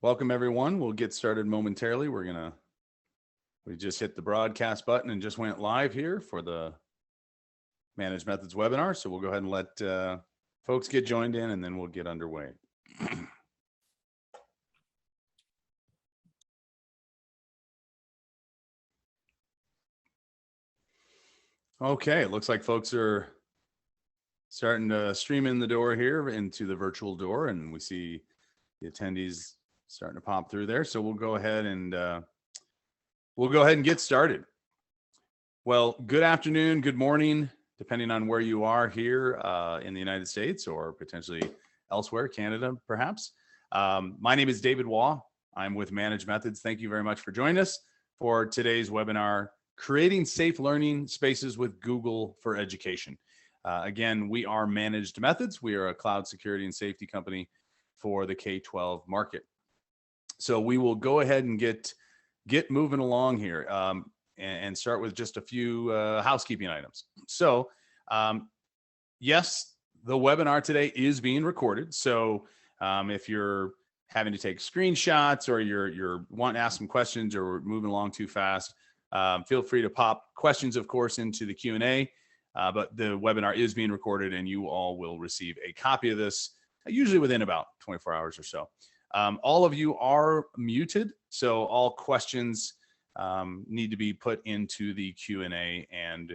Welcome everyone. We'll get started momentarily. We just hit the broadcast button and just went live here for the Managed Methods webinar. So we'll go ahead and let folks get joined in and then we'll get underway. Okay, it looks like folks are starting to stream in the door here into the virtual door, and we see the attendees starting to pop through there. So we'll go ahead and get started. Well, good afternoon, good morning, depending on where you are here in the United States or potentially elsewhere, Canada, perhaps. My name is David Waugh. I'm with Managed Methods. Thank you very much for joining us for today's webinar, Creating Safe Learning Spaces with Google for Education. Again, we are Managed Methods. We are a cloud security and safety company for the K-12 market. So we will go ahead and get moving along here and start with just a few housekeeping items. So yes, the webinar today is being recorded. So if you're having to take screenshots or you're wanting to ask some questions or moving along too fast, feel free to pop questions, of course, into the Q&A. But the webinar is being recorded and you all will receive a copy of this usually within about 24 hours or so. All of you are muted, so all questions need to be put into the Q&A, and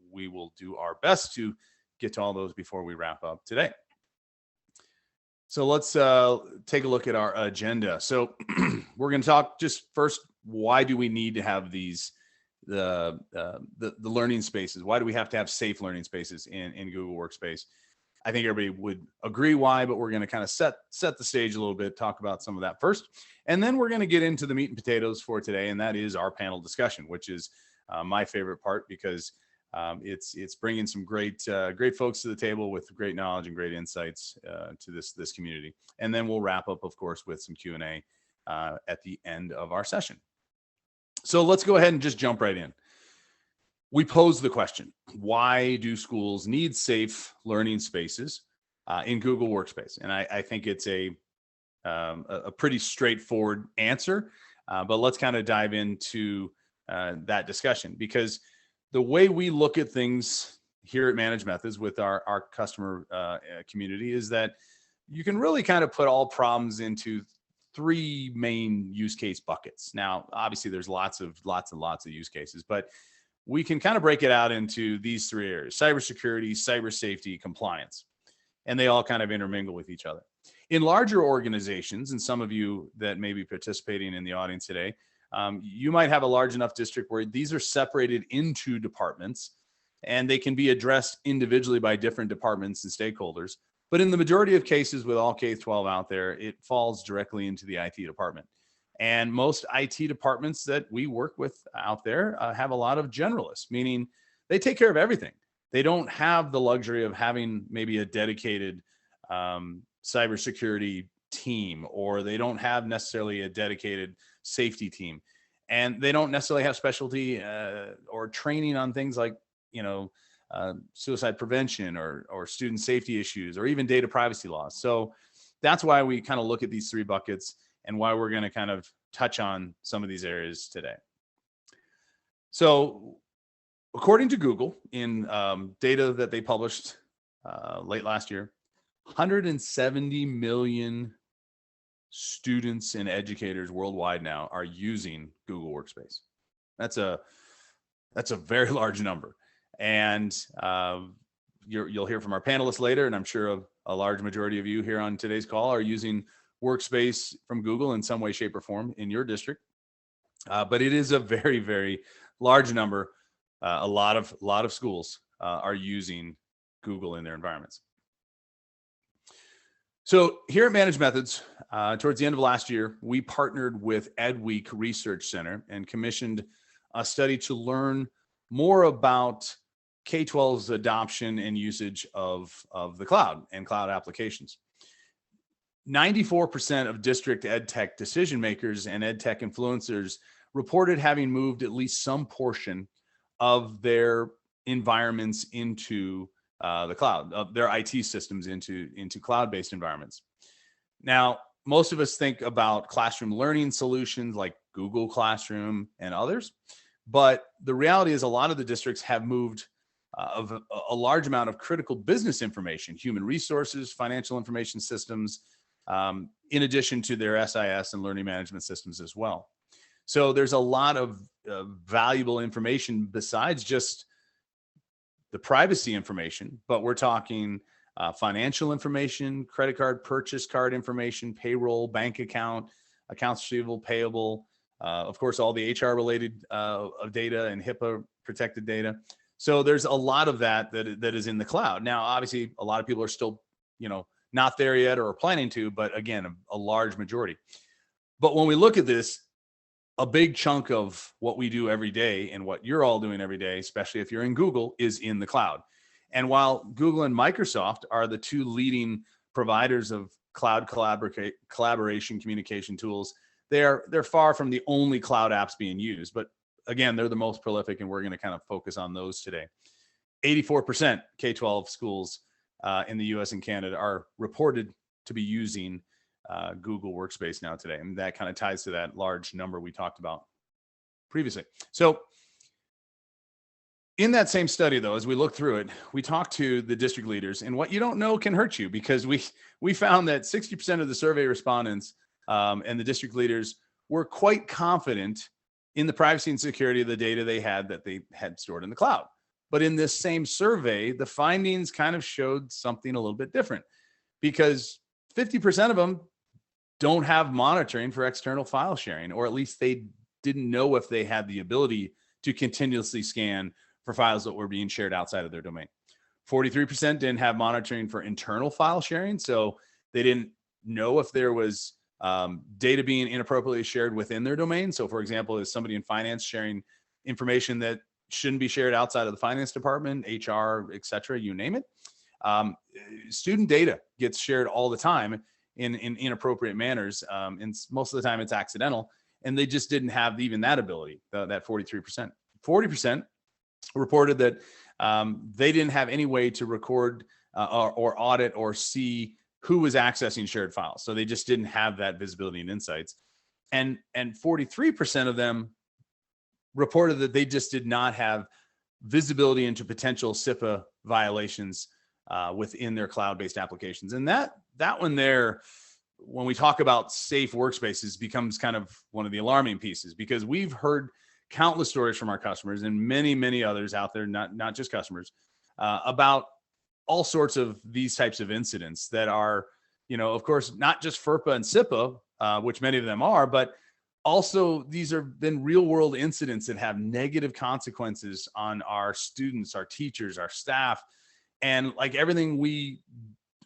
we will do our best to get to all those before we wrap up today. So let's take a look at our agenda. So we're going to talk just first, why do we need to have these the learning spaces? Why do we have to have safe learning spaces in Google Workspace? I think everybody would agree why, but we're going to kind of set the stage a little bit, talk about some of that first. And then we're going to get into the meat and potatoes for today, and that is our panel discussion, which is my favorite part because it's bringing some great folks to the table with great knowledge and great insights to this community. And then we'll wrap up, of course, with some Q&A at the end of our session. So let's go ahead and just jump right in. We pose the question, why do schools need safe learning spaces in Google Workspace? And I think it's a pretty straightforward answer, but let's kind of dive into that discussion, because the way we look at things here at Managed Methods with our customer community is that you can really kind of put all problems into three main use case buckets. Now, obviously, there's lots and lots of use cases, but we can kind of break it out into these three areas: cybersecurity, cyber safety, compliance, and they all kind of intermingle with each other. In larger organizations, and some of you that may be participating in the audience today, you might have a large enough district where these are separated into departments and they can be addressed individually by different departments and stakeholders. But in the majority of cases with all K-12 out there, it falls directly into the IT department. And most IT departments that we work with out there have a lot of generalists, meaning they take care of everything. They don't have the luxury of having maybe a dedicated cybersecurity team, or they don't have necessarily a dedicated safety team. And they don't necessarily have specialty or training on things like, suicide prevention or student safety issues, or even data privacy laws. So that's why we kind of look at these three buckets and why we're going to kind of touch on some of these areas today. So according to Google, in data that they published late last year, 170 million students and educators worldwide now are using Google Workspace. That's a very large number. And you'll hear from our panelists later, and I'm sure a large majority of you here on today's call are using Workspace from Google in some way, shape, or form in your district. But it is a very, very large number. A lot of schools are using Google in their environments. So here at Managed Methods, towards the end of last year, we partnered with EdWeek Research Center and commissioned a study to learn more about K-12's adoption and usage of the cloud and cloud applications. 94% of district ed tech decision makers and ed tech influencers reported having moved at least some portion of their environments into the cloud, of their IT systems into cloud-based environments. Now, most of us think about classroom learning solutions like Google Classroom and others. But the reality is a lot of the districts have moved of a large amount of critical business information, human resources, financial information systems, in addition to their SIS and learning management systems as well. So there's a lot of valuable information besides just the privacy information, but we're talking financial information, credit card, purchase card information, payroll, bank account, accounts receivable, payable, of course, all the HR related data and HIPAA protected data. So there's a lot of that is in the cloud. Now, obviously, a lot of people are still, not there yet or are planning to, but again, a large majority. But when we look at this, a big chunk of what we do every day and what you're all doing every day, especially if you're in Google, is in the cloud. And while Google and Microsoft are the two leading providers of cloud collaboration communication tools, they're far from the only cloud apps being used. But again, they're the most prolific, and we're going to kind of focus on those today. 84% K-12 schools in the US and Canada are reported to be using Google Workspace now today. And that kind of ties to that large number we talked about previously. So in that same study, though, as we look through it, we talked to the district leaders, and what you don't know can hurt you, because we found that 60% of the survey respondents and the district leaders were quite confident in the privacy and security of the data they had stored in the cloud. But in this same survey, the findings kind of showed something a little bit different, because 50% of them don't have monitoring for external file sharing, or at least they didn't know if they had the ability to continuously scan for files that were being shared outside of their domain. 43% didn't have monitoring for internal file sharing, so they didn't know if there was data being inappropriately shared within their domain. So for example, is somebody in finance sharing information that shouldn't be shared outside of the finance department, HR, et cetera, you name it. Student data gets shared all the time in inappropriate manners. And most of the time it's accidental, and they just didn't have even that ability, that 43%. 40% reported that they didn't have any way to record or audit or see who was accessing shared files. So they just didn't have that visibility and insights. And 43% of them reported that they just did not have visibility into potential CIPA violations within their cloud-based applications. And that one there, when we talk about safe workspaces, becomes kind of one of the alarming pieces, because we've heard countless stories from our customers and many, many others out there, not just customers, about all sorts of these types of incidents that are, of course, not just FERPA and CIPA, which many of them are, but also these have been real world incidents that have negative consequences on our students, our teachers, our staff. And like everything we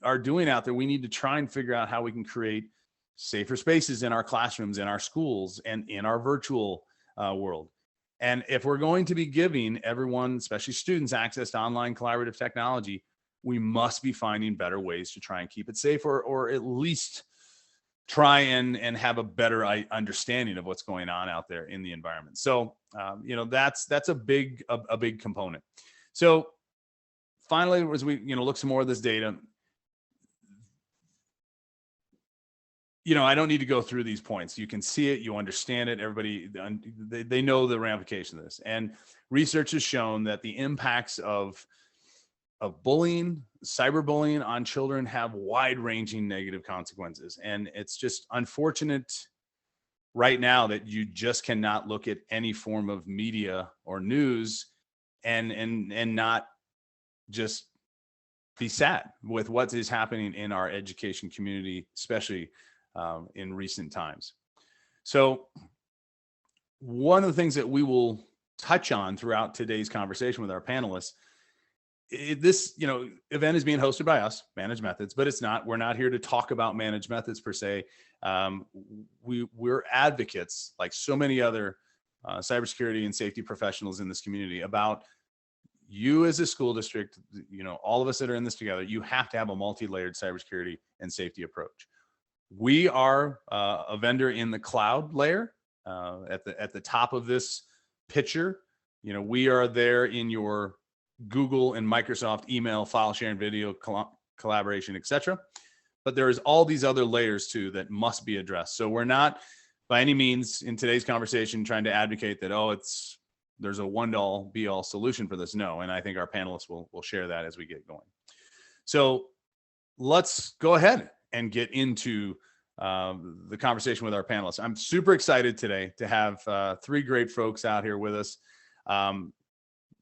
are doing out there, we need to try and figure out how we can create safer spaces in our classrooms, in our schools, and in our virtual world. And if we're going to be giving everyone, especially students, access to online collaborative technology, we must be finding better ways to try and keep it safe, or at least try and have a better understanding of what's going on out there in the environment. So, that's a big component. So finally, as we, look some more of this data, I don't need to go through these points. You can see it, you understand it. Everybody, they know the ramifications of this. And research has shown that the impacts of bullying, cyberbullying on children have wide-ranging negative consequences. And it's just unfortunate right now that you just cannot look at any form of media or news and not just be sad with what is happening in our education community, especially in recent times. So one of the things that we will touch on throughout today's conversation with our panelists, this event is being hosted by us, Managed Methods, but we're not here to talk about Managed Methods per se. We're advocates, like so many other cybersecurity and safety professionals in this community, about you as a school district, all of us that are in this together. You have to have a multi-layered cybersecurity and safety approach. We are a vendor in the cloud layer at the top of this picture. We are there in your Google and Microsoft email, file sharing, video collaboration, etc. but there's all these other layers too that must be addressed. So we're not by any means in today's conversation trying to advocate that, oh, there's a one-all be-all solution for this. No, and I think our panelists will share that as we get going. So let's go ahead and get into the conversation with our panelists. I'm super excited today to have three great folks out here with us.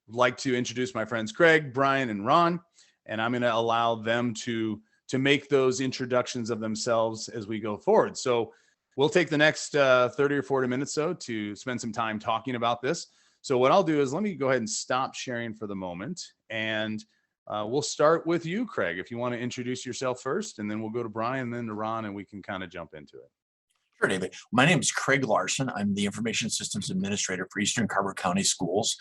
Like to introduce my friends Craig, Brian, and Ron, and I'm going to allow them to make those introductions of themselves as we go forward. So we'll take the next 30 or 40 minutes to spend some time talking about this. So what I'll do is let me go ahead and stop sharing for the moment, and we'll start with you, Craig, if you want to introduce yourself first, and then we'll go to Brian, then to Ron, and we can kind of jump into it. Sure, David. My name is Craig Larson. I'm the Information Systems Administrator for Eastern Carver County Schools,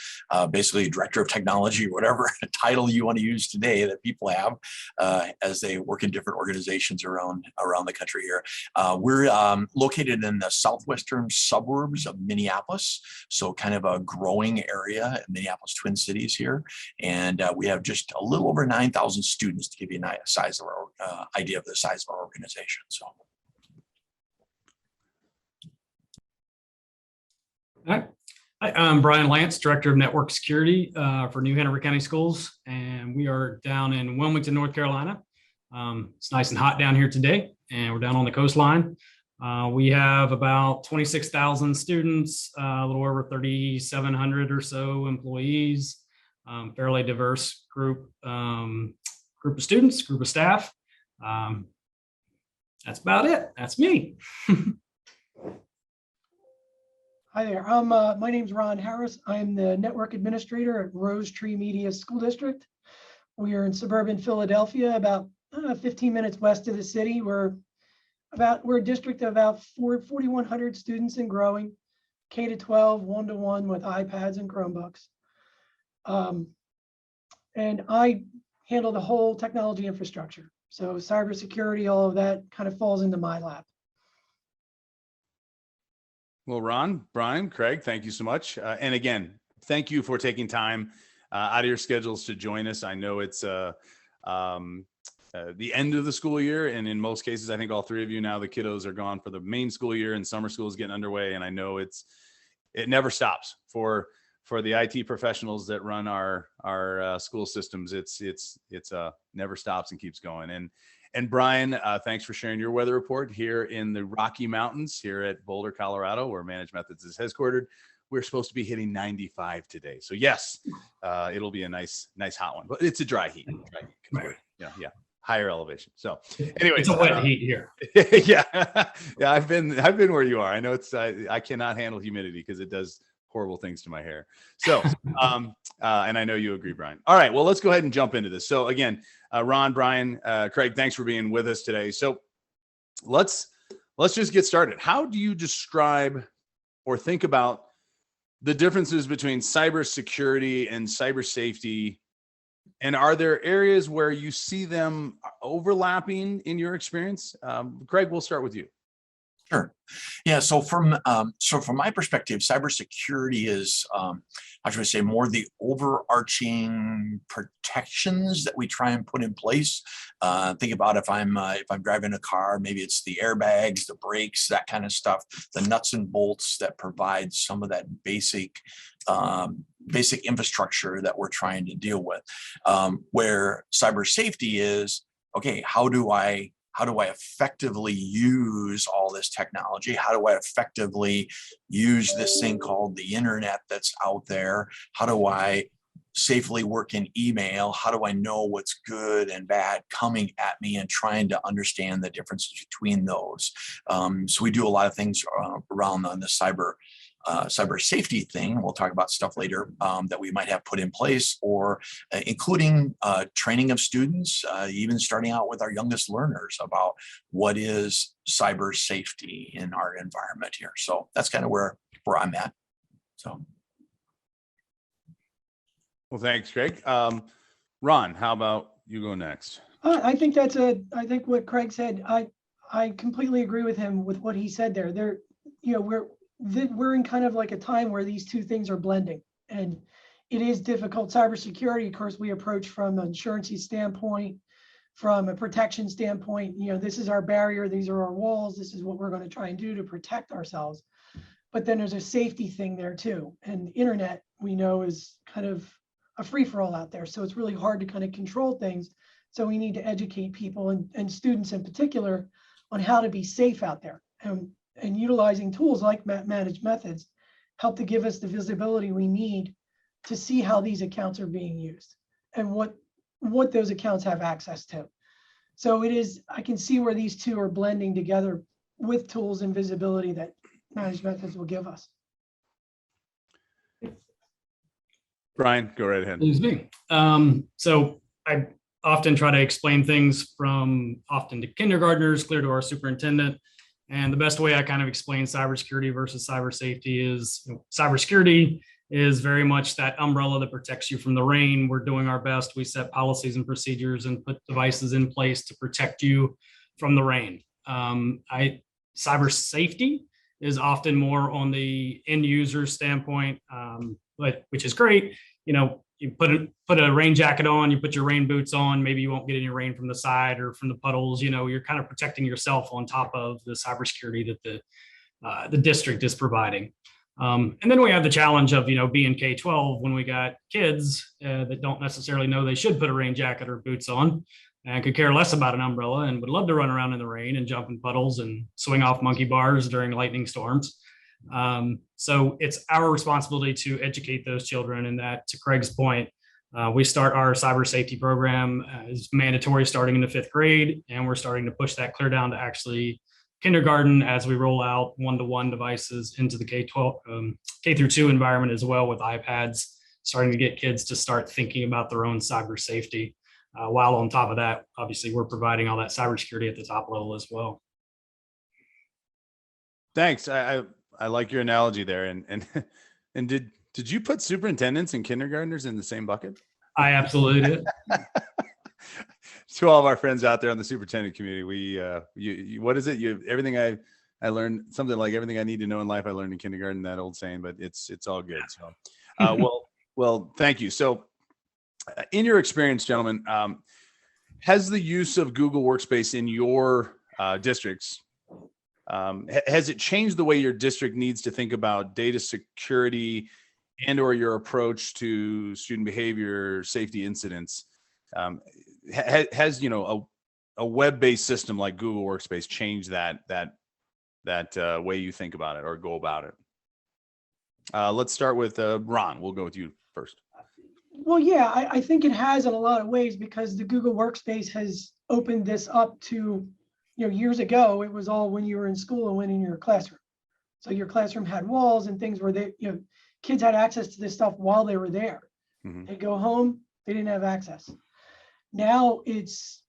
basically Director of Technology, whatever title you want to use today that people have as they work in different organizations around the country here. We're located in the southwestern suburbs of Minneapolis, so kind of a growing area, Minneapolis Twin Cities here. And we have just a little over 9,000 students to give you a size of our idea of the size of our organization. So. Hi, I'm Brian Lance, Director of Network Security for New Hanover County Schools, and we are down in Wilmington, North Carolina. It's nice and hot down here today, and we're down on the coastline. We have about 26,000 students, a little over 3,700 or so employees, fairly diverse group of students, group of staff. That's about it. That's me. Hi there. My name's Ron Harris. I'm the Network Administrator at Rose Tree Media School District. We are in suburban Philadelphia, about 15 minutes west of the city. We're a district of about 4,100 students and growing, K-12, one-to-one with iPads and Chromebooks. And I handle the whole technology infrastructure. So cybersecurity, all of that kind of falls into my lap. Well, Ron, Brian, Craig, thank you so much. And again, thank you for taking time out of your schedules to join us. I know it's the end of the school year, and in most cases, I think all three of you now, the kiddos are gone for the main school year and summer school is getting underway. And I know it never stops for the IT professionals that run our school systems. It's never stops and keeps going. And Brian, thanks for sharing your weather report here in the Rocky Mountains here at Boulder, Colorado, where Managed Methods is headquartered. We're supposed to be hitting 95 today. So yes, it'll be a nice hot one, but it's a dry heat. Yeah. Higher elevation. So anyway, it's a wet heat here. Yeah. I've been where you are. I know I cannot handle humidity because it does horrible things to my hair. So, and I know you agree, Brian. All right, well, let's go ahead and jump into this. So again, Ron, Brian, Craig, thanks for being with us today. So let's just get started. How do you describe or think about the differences between cybersecurity and cyber safety? And are there areas where you see them overlapping in your experience? Craig, we'll start with you. Sure. Yeah. So from my perspective, cybersecurity is, how should I say, more the overarching protections that we try and put in place. Think about if I'm driving a car, maybe it's the airbags, the brakes, that kind of stuff, the nuts and bolts that provide some of that basic infrastructure that we're trying to deal with. Where cyber safety is, okay, how do I effectively use all this technology? How do I effectively use this thing called the internet that's out there? How do I safely work in email? How do I know what's good and bad coming at me, and trying to understand the differences between those? So we do a lot of things around on the cyber safety thing. We'll talk about stuff later that we might have put in place, or including training of students, even starting out with our youngest learners about what is cyber safety in our environment here. So that's kind of where I'm at. So. Well, thanks, Craig. Ron, how about you go next? I think I think what Craig said, I completely agree with him with what he said there. We're in kind of like a time where these two things are blending, and it is difficult. Cybersecurity, of course, we approach from an insurance standpoint, from a protection standpoint, this is our barrier, these are our walls, this is what we're going to try and do to protect ourselves. But then there's a safety thing there too. And the internet, we know, is kind of a free-for-all out there. So it's really hard to kind of control things. So we need to educate people and students in particular on how to be safe out there. And utilizing tools like managed methods help to give us the visibility we need to see how these accounts are being used and what those accounts have access to. So I can see where these two are blending together with tools and visibility that managed methods will give us. Brian, go right ahead. Excuse me. So I often try to explain things often to kindergartners, clear to our superintendent. And the best way I kind of explain cybersecurity versus cyber safety is cybersecurity is very much that umbrella that protects you from the rain. We're doing our best. We set policies and procedures and put devices in place to protect you from the rain. Cyber safety is often more on the end user standpoint, which is great. You put a rain jacket on, you put your rain boots on, maybe you won't get any rain from the side or from the puddles. You're kind of protecting yourself on top of the cybersecurity that the district is providing. And then we have the challenge of, being K-12 when we got kids that don't necessarily know they should put a rain jacket or boots on and could care less about an umbrella and would love to run around in the rain and jump in puddles and swing off monkey bars during lightning storms. So it's our responsibility to educate those children. And that, to Craig's point, we start our cyber safety program as mandatory starting in the 5th grade, and we're starting to push that clear down to actually kindergarten as we roll out one-to-one devices into the K through 2 environment as well, with iPads, starting to get kids to start thinking about their own cyber safety. While on top of that, obviously, we're providing all that cybersecurity at the top level as well. Thanks. I like your analogy there. And did you put superintendents and kindergartners in the same bucket? I absolutely did. To all of our friends out there on the superintendent community, what is it? Everything I learned, something like everything I need to know in life I learned in kindergarten, that old saying, but it's all good. So, well, thank you. So, in your experience, gentlemen, has the use of Google Workspace in your districts, has it changed the way your district needs to think about data security and or your approach to student behavior, safety incidents? Has a web-based system like Google Workspace changed that way you think about it or go about it? Let's start with Ron. We'll go with you first. Well, yeah, I think it has in a lot of ways, because the Google Workspace has opened this up to, years ago, it was all when you were in school and when in your classroom. So your classroom had walls and things where kids had access to this stuff while they were there. Mm-hmm. They go home, they didn't have access. Now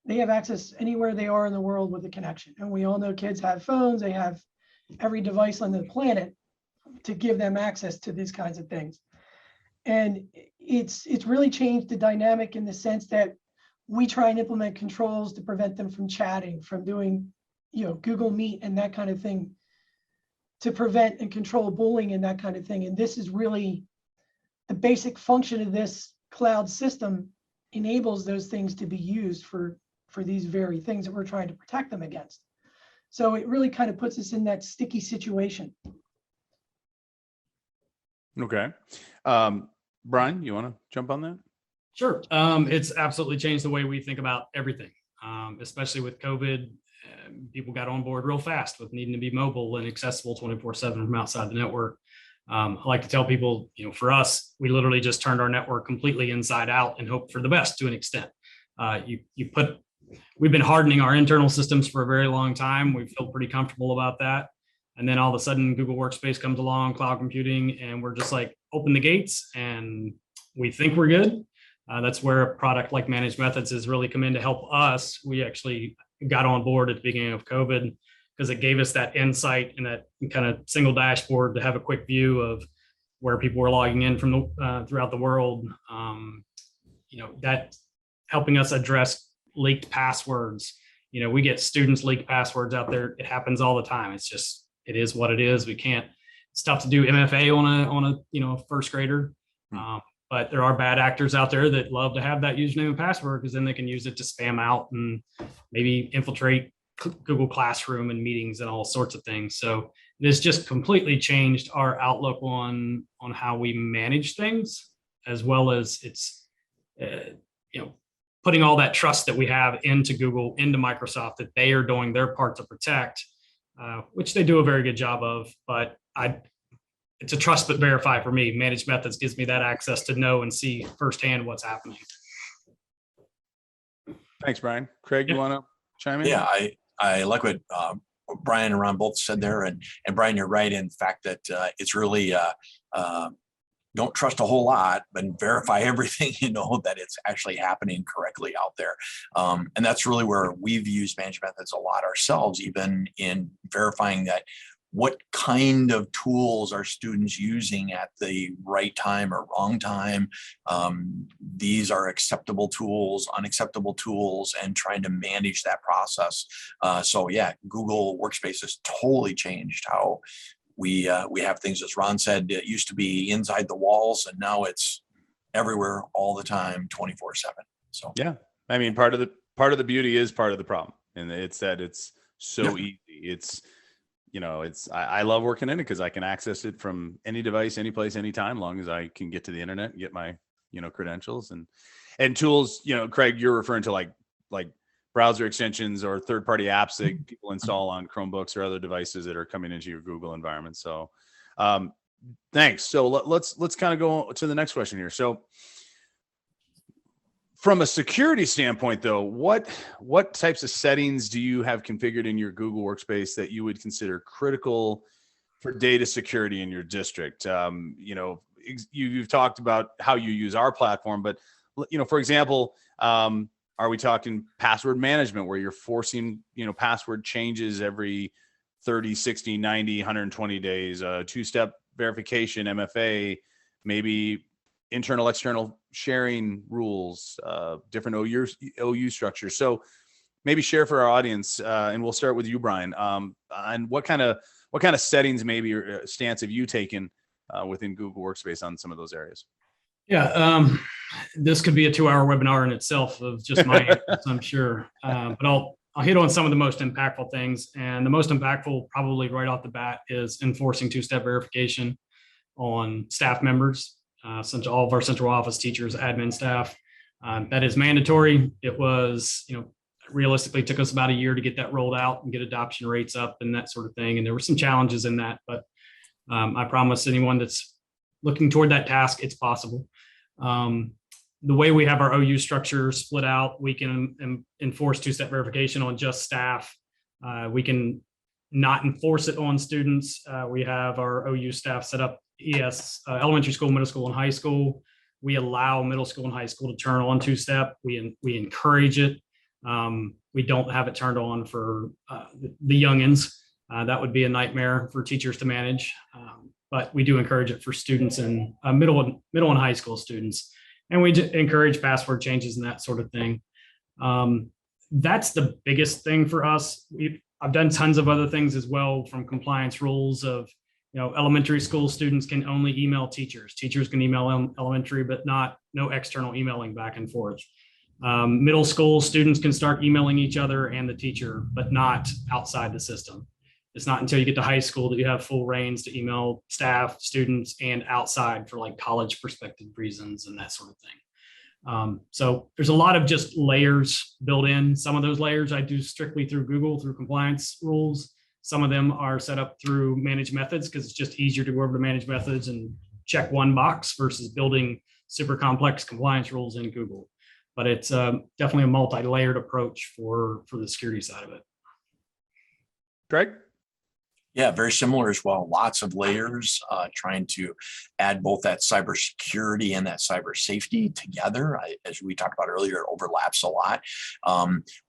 they have access anywhere they are in the world with a connection. And we all know kids have phones, they have every device on the planet to give them access to these kinds of things. And it's really changed the dynamic in the sense that we try and implement controls to prevent them from chatting, from doing, Google Meet and that kind of thing, to prevent and control bullying and that kind of thing. And this is really the basic function of this cloud system, enables those things to be used for these very things that we're trying to protect them against. So it really kind of puts us in that sticky situation. Okay. Brian, you want to jump on that? Sure. It's absolutely changed the way we think about everything, especially with COVID. People got on board real fast with needing to be mobile and accessible 24/7 from outside the network. I like to tell people, for us, we literally just turned our network completely inside out and hope for the best to an extent. We've been hardening our internal systems for a very long time. We feel pretty comfortable about that. And then all of a sudden, Google Workspace comes along, cloud computing, and we're just like, open the gates, and we think we're good. That's where a product like Managed Methods has really come in to help us. We actually got on board at the beginning of COVID because it gave us that insight and that kind of single dashboard to have a quick view of where people were logging in from throughout the world. That helping us address leaked passwords. We get students leak passwords out there. It happens all the time. It is what it is. It's tough to do MFA on a first grader. but there are bad actors out there that love to have that username and password because then they can use it to spam out and maybe infiltrate Google Classroom and meetings and all sorts of things. So this just completely changed our outlook on how we manage things, as well as it's putting all that trust that we have into Google, into Microsoft, that they are doing their part to protect, which they do a very good job of. But it's a trust but verify for me. Managed Methods gives me that access to know and see firsthand what's happening. Thanks, Brian. Craig, you want to chime in? Yeah, I like what Brian and Ron both said there, and Brian, you're right in the fact that it's really don't trust a whole lot, but verify everything you know that it's actually happening correctly out there. And that's really where we've used Managed Methods a lot ourselves, even in verifying that what kind of tools are students using at the right time or wrong time. These are acceptable tools, unacceptable tools, and trying to manage that process. So yeah, Google Workspace has totally changed how we have things. As Ron said, it used to be inside the walls, and now it's everywhere all the time, 24/7. So yeah, I mean, part of the beauty is part of the problem, and it's that it's so easy. It's I love working in it because I can access it from any device, any place, anytime, long as I can get to the internet and get my credentials and tools. Craig, you're referring to like browser extensions or third-party apps that people install on Chromebooks or other devices that are coming into your Google environment. So thanks. So let's kind of go to the next question here. So from a security standpoint, though, what types of settings do you have configured in your Google Workspace that you would consider critical for data security in your district? You've talked about how you use our platform, but for example, are we talking password management where you're forcing, password changes every 30, 60, 90, 120 days, two-step verification, MFA, maybe internal, external sharing rules, different OU structures. So maybe share for our audience, and we'll start with you, Brian, and what kind of settings maybe or stance have you taken within Google Workspace on some of those areas? Yeah, this could be a 2-hour webinar in itself of just my answers, I'm sure. But I'll hit on some of the most impactful things. And the most impactful, probably right off the bat, is enforcing two-step verification on staff members, all of our central office teachers, admin staff. That is mandatory. It was, realistically took us about a year to get that rolled out and get adoption rates up and that sort of thing. And there were some challenges in that, but I promise anyone that's looking toward that task, it's possible. The way we have our OU structure split out, we can enforce two-step verification on just staff. We can not enforce it on students. We have our OU staff set up elementary school, middle school, and high school. We allow middle school and high school to turn on two-step. We encourage it. We don't have it turned on for the youngins. That would be a nightmare for teachers to manage. But we do encourage it for students and middle and high school students. And we encourage password changes and that sort of thing. That's the biggest thing for us. I've done tons of other things as well, from compliance rules of, elementary school students can only email teachers. Teachers can email elementary, but no external emailing back and forth. Middle school students can start emailing each other and the teacher, but not outside the system. It's not until you get to high school that you have full reins to email staff, students, and outside for like college perspective reasons and that sort of thing. So there's a lot of just layers built in. Some of those layers I do strictly through Google, through compliance rules. Some of them are set up through Managed Methods because it's just easier to go over to Managed Methods and check one box versus building super complex compliance rules in Google. But it's definitely a multi-layered approach for the security side of it. Greg? Yeah, very similar as well. Lots of layers, trying to add both that cybersecurity and that cyber safety together. As we talked about earlier, it overlaps a lot.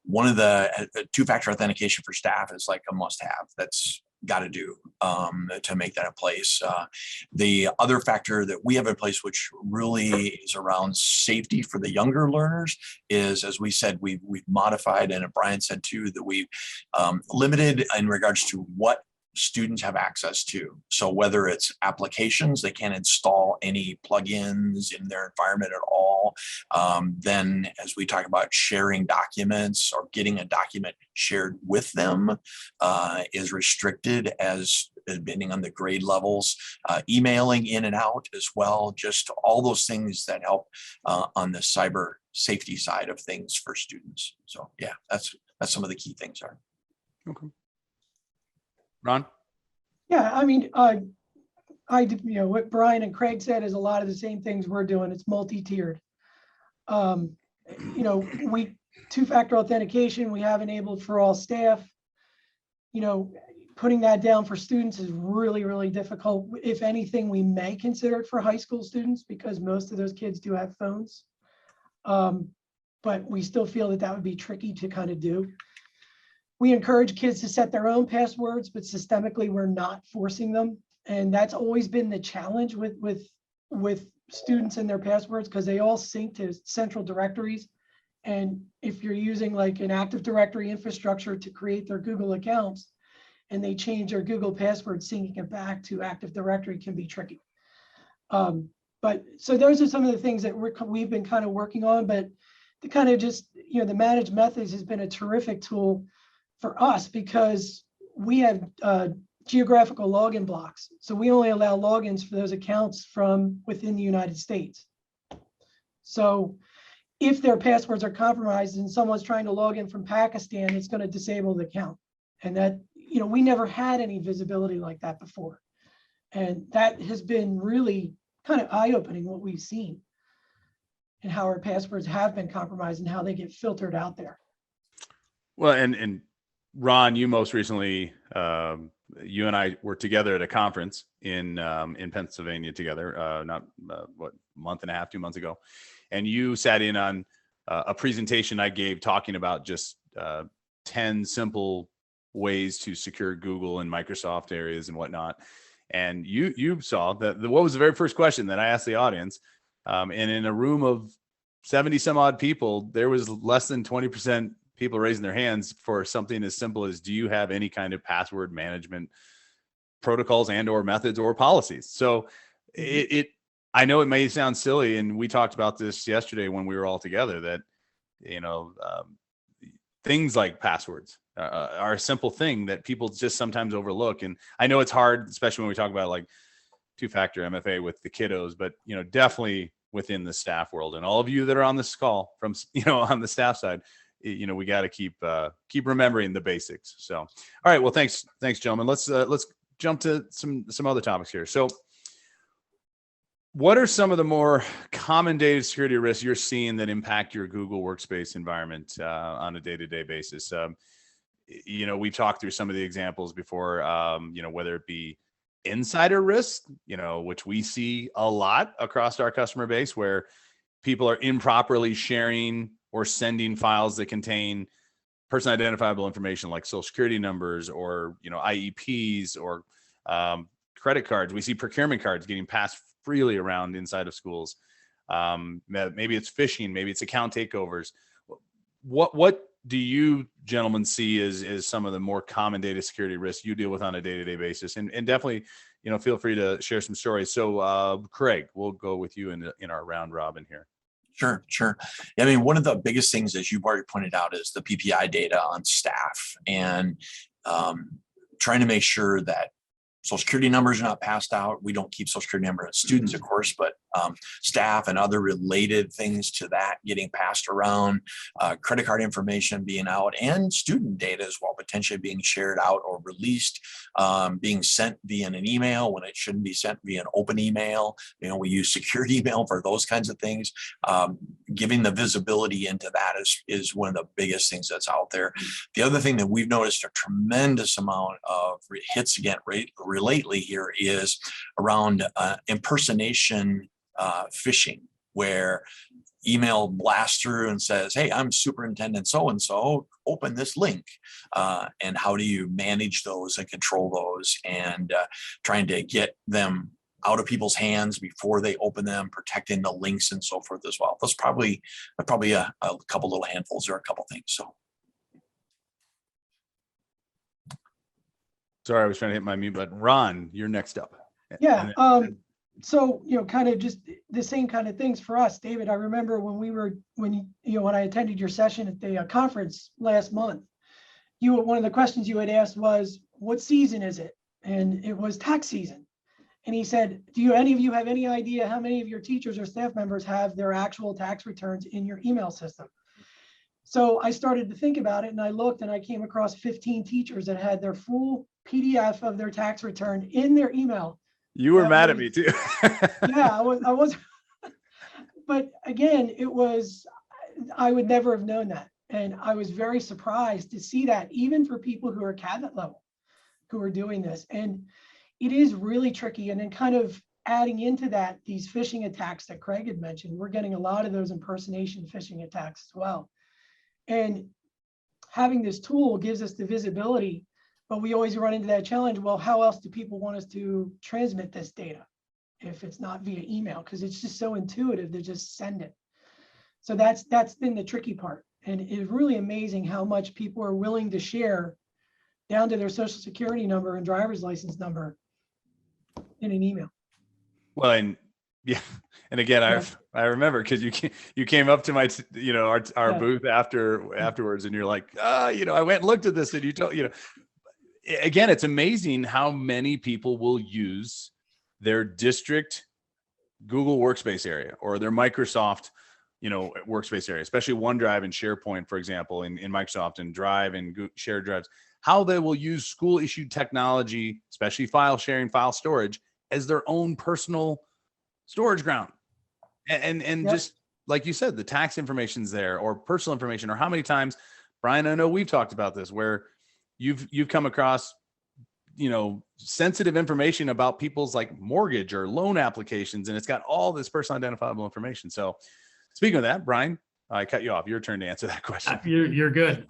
One of the two-factor authentication for staff is like a must-have. That's got to do to make that in place. The other factor that we have in place, which really is around safety for the younger learners, is, as we said, we've modified, and Brian said too, that we've limited in regards to what students have access to. So whether it's applications, they can't install any plugins in their environment at all. Then as we talk about sharing documents or getting a document shared with them is restricted as depending on the grade levels, emailing in and out as well, just all those things that help on the cyber safety side of things for students. So yeah, that's some of the key things are. Okay. Ron? Yeah, I mean, what Brian and Craig said is a lot of the same things we're doing. It's multi-tiered. We two-factor authentication, we have enabled for all staff. Putting that down for students is really, really difficult. If anything, we may consider it for high school students because most of those kids do have phones. But we still feel that would be tricky to kind of do. We encourage kids to set their own passwords, but systemically we're not forcing them. And that's always been the challenge with students and their passwords because they all sync to central directories. And if you're using like an Active Directory infrastructure to create their Google accounts and they change their Google password, syncing it back to Active Directory can be tricky. But so those are some of the things that we've been kind of working on, but the kind of just, the managed methods has been a terrific tool for us because we have geographical login blocks. So we only allow logins for those accounts from within the United States. So if their passwords are compromised and someone's trying to log in from Pakistan, it's going to disable the account. And that, we never had any visibility like that before. And that has been really kind of eye-opening what we've seen and how our passwords have been compromised and how they get filtered out there. Well, and Ron, you most recently, you and I were together at a conference in Pennsylvania together, month and a half, 2 months ago. And you sat in on a presentation I gave talking about just 10 simple ways to secure Google and Microsoft areas and whatnot. And you saw that what was the very first question that I asked the audience? And in a room of 70 some odd people, there was less than 20% people raising their hands for something as simple as, do you have any kind of password management protocols and or methods or policies? So I know it may sound silly, and we talked about this yesterday when we were all together, that things like passwords are a simple thing that people just sometimes overlook. And I know it's hard, especially when we talk about like two-factor MFA with the kiddos, but definitely within the staff world, and all of you that are on this call from on the staff side, we got to keep remembering the basics. So, all right, well, thanks, gentlemen. Let's jump to some other topics here. So, what are some of the more common data security risks you're seeing that impact your Google Workspace environment on a day-to-day basis? We've talked through some of the examples before. Whether it be insider risk, which we see a lot across our customer base, where people are improperly sharing or sending files that contain person identifiable information like social security numbers or IEPs or credit cards. We see procurement cards getting passed freely around inside of schools. Maybe it's phishing, maybe it's account takeovers. What do you gentlemen see as some of the more common data security risks you deal with on a day-to-day basis? And definitely, feel free to share some stories. So Craig, we'll go with you in our round robin here. Sure. I mean, one of the biggest things, as you've already pointed out, is the PPI data on staff, and trying to make sure that social security numbers are not passed out. We don't keep social security numbers of students, of course, but staff and other related things to that getting passed around, credit card information being out, and student data as well, potentially being shared out or released, being sent via an email when it shouldn't be sent via an open email. We use secure email for those kinds of things. Giving the visibility into that is one of the biggest things that's out there. The other thing that we've noticed a tremendous amount of hits again lately here is around impersonation phishing, where email blasts through and says, hey, I'm superintendent so-and-so, open this link. And how do you manage those and control those, and trying to get them out of people's hands before they open them, protecting the links and so forth as well. That's probably a couple little handfuls or a couple things. Sorry, I was trying to hit my mute button. Ron, you're next up. Yeah. And then- So, kind of just the same kind of things for us, David. I remember when I attended your session at the conference last month, one of the questions you had asked was, what season is it? And it was tax season. And he said, any of you have any idea how many of your teachers or staff members have their actual tax returns in your email system? So I started to think about it, and I looked, and I came across 15 teachers that had their full PDF of their tax return in their email. You were That mad at was- me too. Yeah, I was, but again, I would never have known that. And I was very surprised to see that, even for people who are cabinet level, who are doing this. And it is really tricky. And then kind of adding into that, these phishing attacks that Craig had mentioned, we're getting a lot of those impersonation phishing attacks as well. And having this tool gives us the visibility, but we always run into that challenge. Well, how else do people want us to transmit this data if it's not via email? Because it's just so intuitive to just send it. So that's been the tricky part. And it's really amazing how much people are willing to share down to their social security number and driver's license number in an email. Well, and yeah, and again, Yeah. I remember because you came up to my our Yeah. booth afterwards, and you're like, I went and looked at this, and you told again, it's amazing how many people will use their district Google Workspace area or their Microsoft workspace area, especially OneDrive and SharePoint, for example, in Microsoft, and Drive and shared drives, how they will use school issued technology, especially file sharing, file storage, as their own personal storage ground. And Yep. just like you said, the tax information's there, or personal information, or how many times, Brian, I know we've talked about this, where you've come across sensitive information about people's like mortgage or loan applications, and it's got all this personal identifiable information. So speaking of that, Brian, I cut you off. Your turn to answer that question. You're good.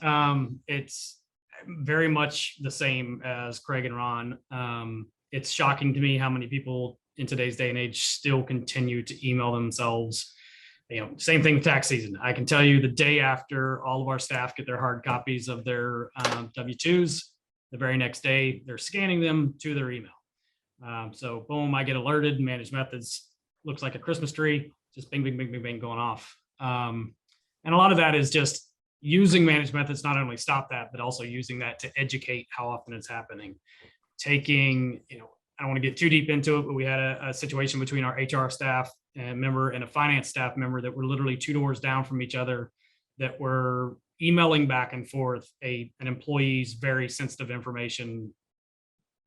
It's very much the same as Craig and Ron. It's shocking to me how many people in today's day and age still continue to email themselves. Same thing with tax season. I can tell you the day after all of our staff get their hard copies of their W-2s, the very next day they're scanning them to their email. So boom, I get alerted. Managed Methods looks like a Christmas tree, just bing, bing, bing, bing, bing going off. And a lot of that is just using Managed Methods, not only stop that, but also using that to educate how often it's happening. Taking, I don't want to get too deep into it, but we had a situation between our HR staff member and a finance staff member that were literally 2 doors down from each other, that were emailing back and forth an employee's very sensitive information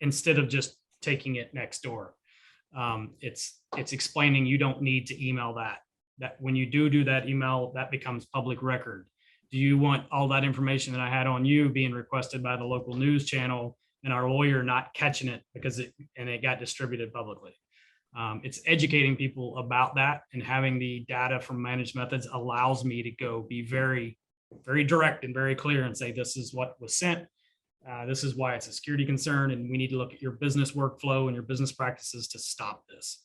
instead of just taking it next door. It's explaining you don't need to email that when you do that email, that becomes public record. Do you want all that information that I had on you being requested by the local news channel and our lawyer not catching it because it got distributed publicly? It's educating people about that, and having the data from Managed Methods allows me to go be very, very direct and very clear and say, this is what was sent. This is why it's a security concern, and we need to look at your business workflow and your business practices to stop this.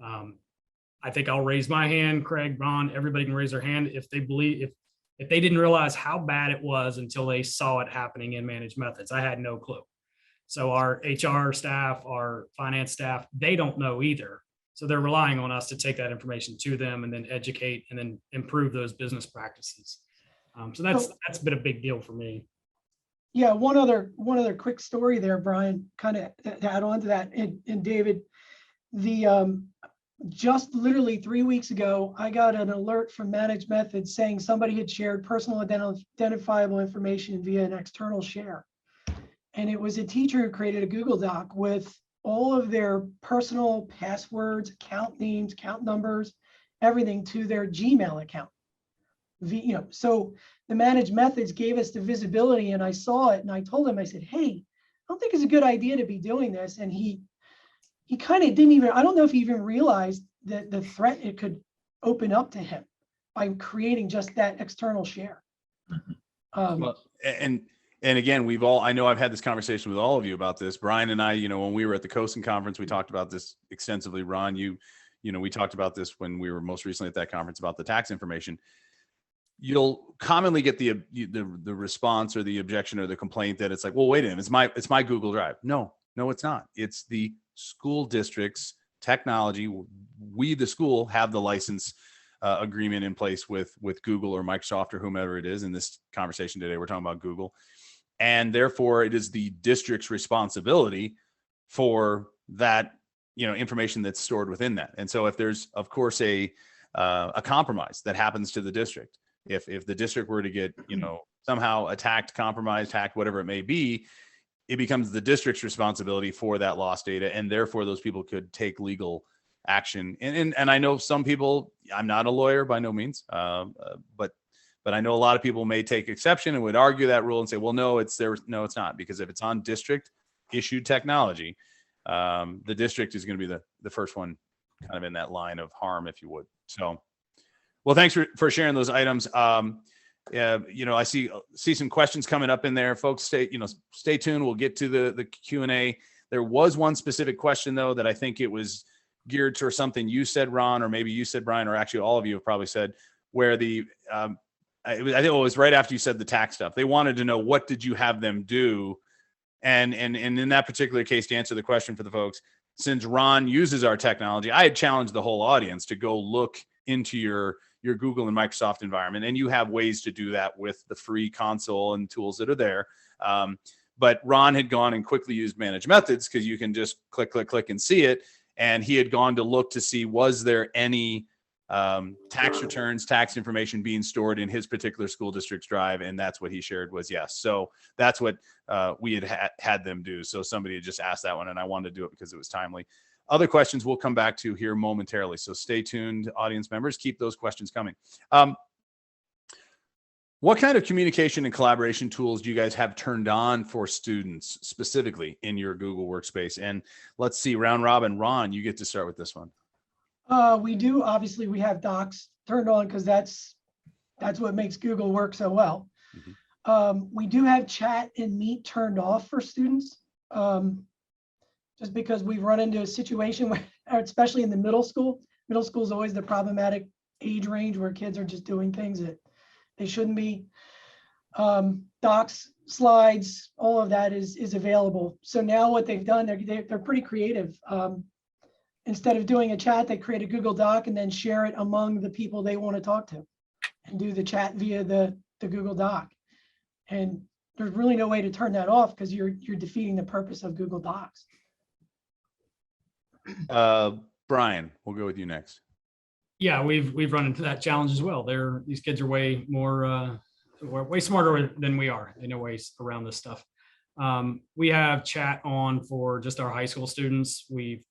I think I'll raise my hand, Craig, Ron, everybody can raise their hand if they believe, if they didn't realize how bad it was until they saw it happening in Managed Methods. I had no clue. So our HR staff, our finance staff, they don't know either. So they're relying on us to take that information to them and then educate and then improve those business practices. So that's been a big deal for me. Yeah, one other quick story there, Brian, kind of to add on to that. And David, just literally 3 weeks ago, I got an alert from Managed Methods saying somebody had shared personal identifiable information via an external share. And it was a teacher who created a Google Doc with all of their personal passwords, account names, account numbers, everything to their Gmail account. So the Managed Methods gave us the visibility, and I saw it, and I told him, I said, hey, I don't think it's a good idea to be doing this. And he kind of didn't even, I don't know if he even realized that the threat it could open up to him by creating just that external share. Well, and again, I know I've had this conversation with all of you about this. Brian and I, when we were at the COSN conference, we talked about this extensively. Ron, we talked about this when we were most recently at that conference about the tax information. you'll commonly get the response or the objection or the complaint that it's like, well, wait a minute, it's my Google Drive. No, it's not. It's the school district's technology. We, the school, have the license agreement in place with Google or Microsoft or whomever it is. In this conversation today, we're talking about Google, and therefore it is the district's responsibility for that, information that's stored within that. And so if there's, of course, a compromise that happens to the district, if the district were to get, somehow attacked, compromised, hacked, whatever it may be, it becomes the district's responsibility for that lost data, and therefore those people could take legal action. And I know some people, I'm not a lawyer by no means, but I know a lot of people may take exception and would argue that rule and say, well, no, it's there. No, it's not, because if it's on district issued technology, the district is going to be the first one kind of in that line of harm, if you would. So, well, thanks for sharing those items. I see some questions coming up in there, folks. Stay tuned. We'll get to the Q&A. There was one specific question though that I think it was geared to something you said, Ron, or maybe you said, Brian, or actually all of you have probably said, where I think it was right after you said the tax stuff. They wanted to know, what did you have them do? And in that particular case, to answer the question for the folks, since Ron uses our technology, I had challenged the whole audience to go look into your Google and Microsoft environment, and you have ways to do that with the free console and tools that are there. But Ron had gone and quickly used Managed Methods, because you can just click and see it. And he had gone to look to see, was there any tax returns, tax information being stored in his particular school district's drive, and that's what he shared was yes. So that's what we had them do. So somebody had just asked that one, and I wanted to do it because it was timely. Other questions we'll come back to here momentarily. So stay tuned, audience members. Keep those questions coming. What kind of communication and collaboration tools do you guys have turned on for students specifically in your Google Workspace? And let's see, round robin. Ron, you get to start with this one. We do. Obviously, we have Docs turned on because that's what makes Google work so well. We do have Chat and Meet turned off for students. Just because we've run into a situation where, especially in the middle school is always the problematic age range where kids are just doing things that they shouldn't be. Docs, slides, all of that is available. So now what they've done, they're pretty creative. Instead of doing a chat, they create a Google Doc and then share it among the people they want to talk to, and do the chat via the Google Doc. And there's really no way to turn that off, because you're defeating the purpose of Google Docs. Brian, we'll go with you next. Yeah, we've run into that challenge as well. These kids are way more, way smarter than we are. They know ways around this stuff. We have chat on for just our high school students. We've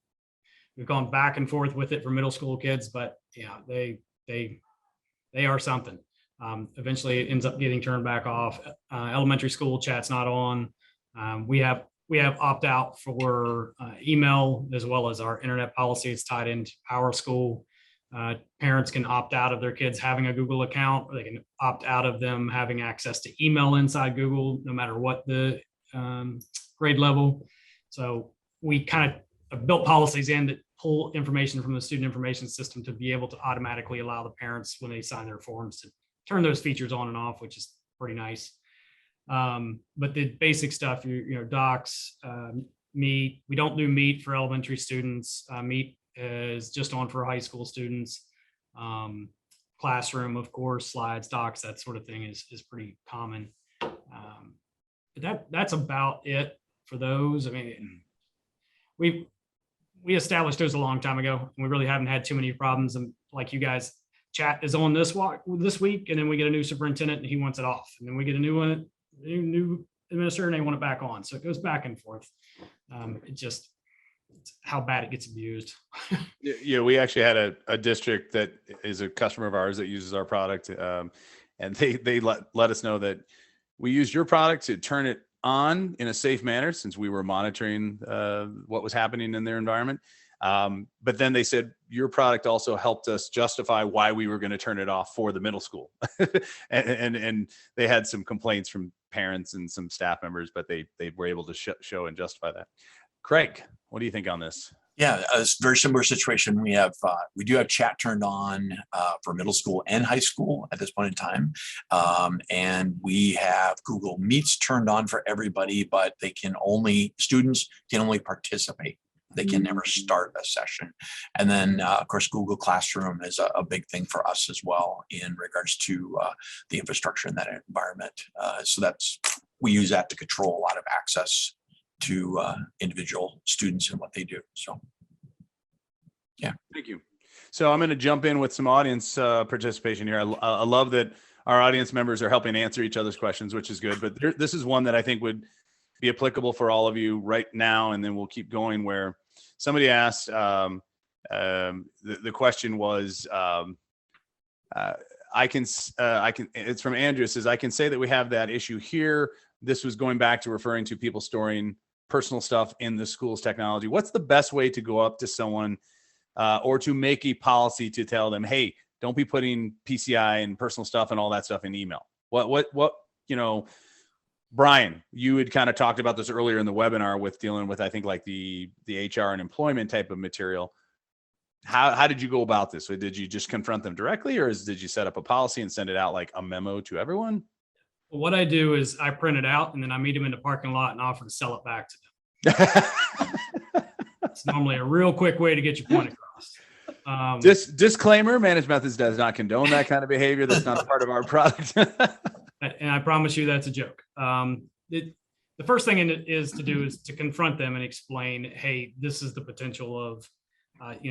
gone back and forth with it for middle school kids, but yeah, they are something. Eventually it ends up getting turned back off. Elementary school chat's not on. We have opt out for email, as well as our internet policy. It's tied into PowerSchool. Parents can opt out of their kids having a Google account, or they can opt out of them having access to email inside Google, no matter what the grade level. So we kind of built policies in that pull information from the student information system to be able to automatically allow the parents, when they sign their forms, to turn those features on and off, which is pretty nice. But the basic stuff, Docs, Meet. We don't do Meet for elementary students. Meet is just on for high school students. Classroom, of course, slides, Docs, that sort of thing is pretty common. But that's about it for those. I mean, we established those a long time ago, and we really haven't had too many problems. And like you guys, chat is on this week, and then we get a new superintendent and he wants it off, and then we get a new administrator and they want it back on. So it goes back and forth. It's how bad it gets abused. Yeah, we actually had a district that is a customer of ours that uses our product, and they let us know that we used your product to turn it on in a safe manner, since we were monitoring what was happening in their environment. But then they said your product also helped us justify why we were going to turn it off for the middle school. and they had some complaints from parents and some staff members, but they were able to show and justify that. Craig, what do you think on this? Yeah, it's a very similar situation. We do have chat turned on for middle school and high school at this point in time. And we have Google Meets turned on for everybody, but students can only participate. They can never start a session. And then, of course, Google Classroom is a big thing for us as well in regards to the infrastructure in that environment. We use that to control a lot of access to individual students and what they do. So, yeah. Thank you. So I'm going to jump in with some audience participation here. I love that our audience members are helping answer each other's questions, which is good. But this is one that I think would be applicable for all of you right now, and then we'll keep going. Where somebody asked, the question was, it's from Andrew. It says, I can say that we have that issue here. This was going back to referring to people storing personal stuff in the school's technology. What's the best way to go up to someone or to make a policy to tell them, hey, don't be putting PCI and personal stuff and all that stuff in email? What, Brian, you had kind of talked about this earlier in the webinar with dealing with, I think, like the HR and employment type of material. How did you go about this? Or did you just confront them directly, or did you set up a policy and send it out like a memo to everyone? Well, what I do is I print it out and then I meet them in the parking lot and offer to sell it back to them. It's normally a real quick way to get your point across. Disclaimer, Managed Methods does not condone that kind of behavior. That's not part of our product. And I promise you that's a joke. The first thing is to confront them and explain, hey, this is the potential of,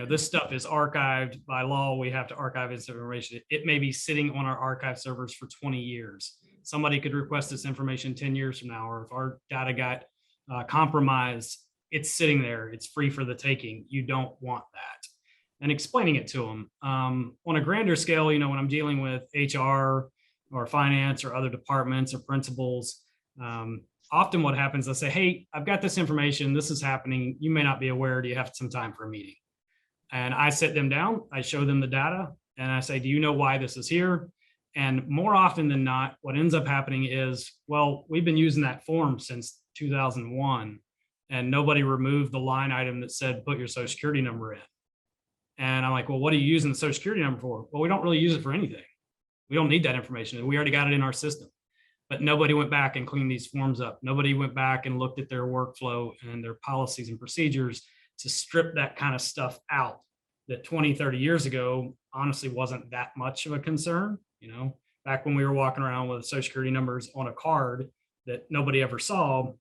this stuff is archived by law. We have to archive this information. It may be sitting on our archive servers for 20 years. Somebody could request this information 10 years from now, or if our data got compromised, it's sitting there. It's free for the taking. You don't want that. And explaining it to them. On a grander scale, when I'm dealing with HR or finance or other departments or principals, often what happens, they'll say, hey, I've got this information. This is happening. You may not be aware. Do you have some time for a meeting? And I sit them down. I show them the data and I say, do you know why this is here? And more often than not, what ends up happening is, well, we've been using that form since 2001 and nobody removed the line item that said, put your social security number in. And I'm like, well, what are you using the social security number for? Well, we don't really use it for anything. We don't need that information. We already got it in our system. But nobody went back and cleaned these forms up. Nobody went back and looked at their workflow and their policies and procedures to strip that kind of stuff out that 20, 30 years ago, honestly, wasn't that much of a concern. Back when we were walking around with social security numbers on a card that nobody ever saw,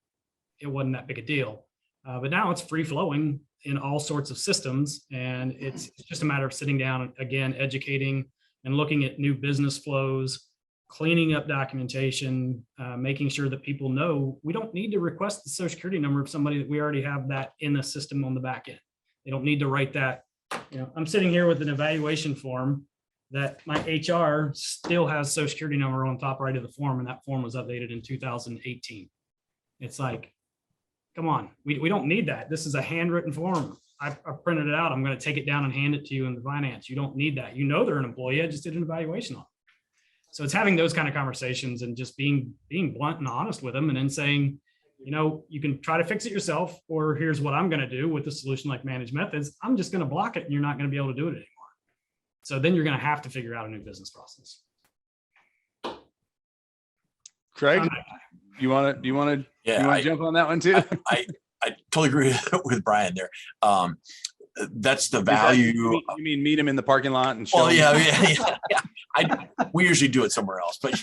it wasn't that big a deal. But now it's free flowing in all sorts of systems. And it's just a matter of sitting down and, again, educating and looking at new business flows, cleaning up documentation, making sure that people know we don't need to request the social security number of somebody that we already have that in the system on the back end. They don't need to write that. I'm sitting here with an evaluation form that my HR still has social security number on top right of the form, and that form was updated in 2018. It's like, come on, we don't need that. This is a handwritten form. I printed it out. I'm going to take it down and hand it to you in the finance. You don't need that. They're an employee. I just did an evaluation on it. So it's having those kind of conversations and just being blunt and honest with them, and then saying, you can try to fix it yourself, or here's what I'm going to do with a solution like Managed Methods. I'm just going to block it and you're not going to be able to do it anymore. So then you're going to have to figure out a new business process. Craig, you want to jump on that one too? I totally agree with Brian there. That's the value. You mean meet him in the parking lot and show? Well, yeah. We usually do it somewhere else, but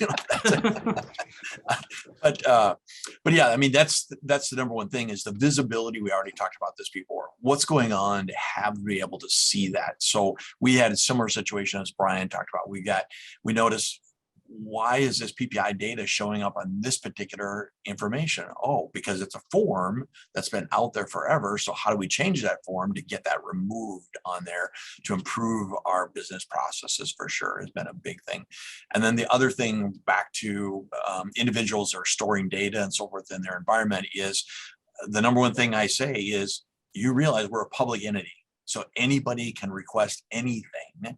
but yeah, I mean, that's the number one thing is the visibility. We already talked about this before. What's going on to have to be able to see that. So we had a similar situation as Brian talked about. We noticed, why is this PPI data showing up on this particular information? Oh, because it's a form that's been out there forever. So how do we change that form to get that removed on there to improve our business processes? For sure has been a big thing. And then the other thing, back to individuals are storing data and so forth in their environment, is the number one thing I say is, you realize we're a public entity. So anybody can request anything.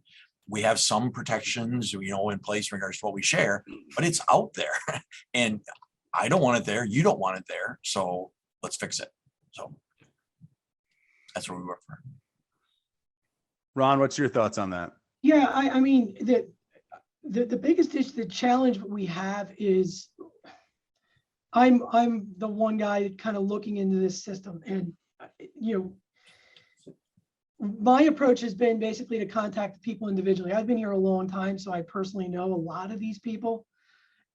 We have some protections, in place in regards to what we share, but it's out there and I don't want it there. You don't want it there. So let's fix it. So. That's what we work for. Ron, what's your thoughts on that? Yeah, I mean, the biggest issue, the challenge we have is I'm the one guy kind of looking into this system, and you know, my approach has been basically to contact people individually. I've been here a long time, so I personally know a lot of these people.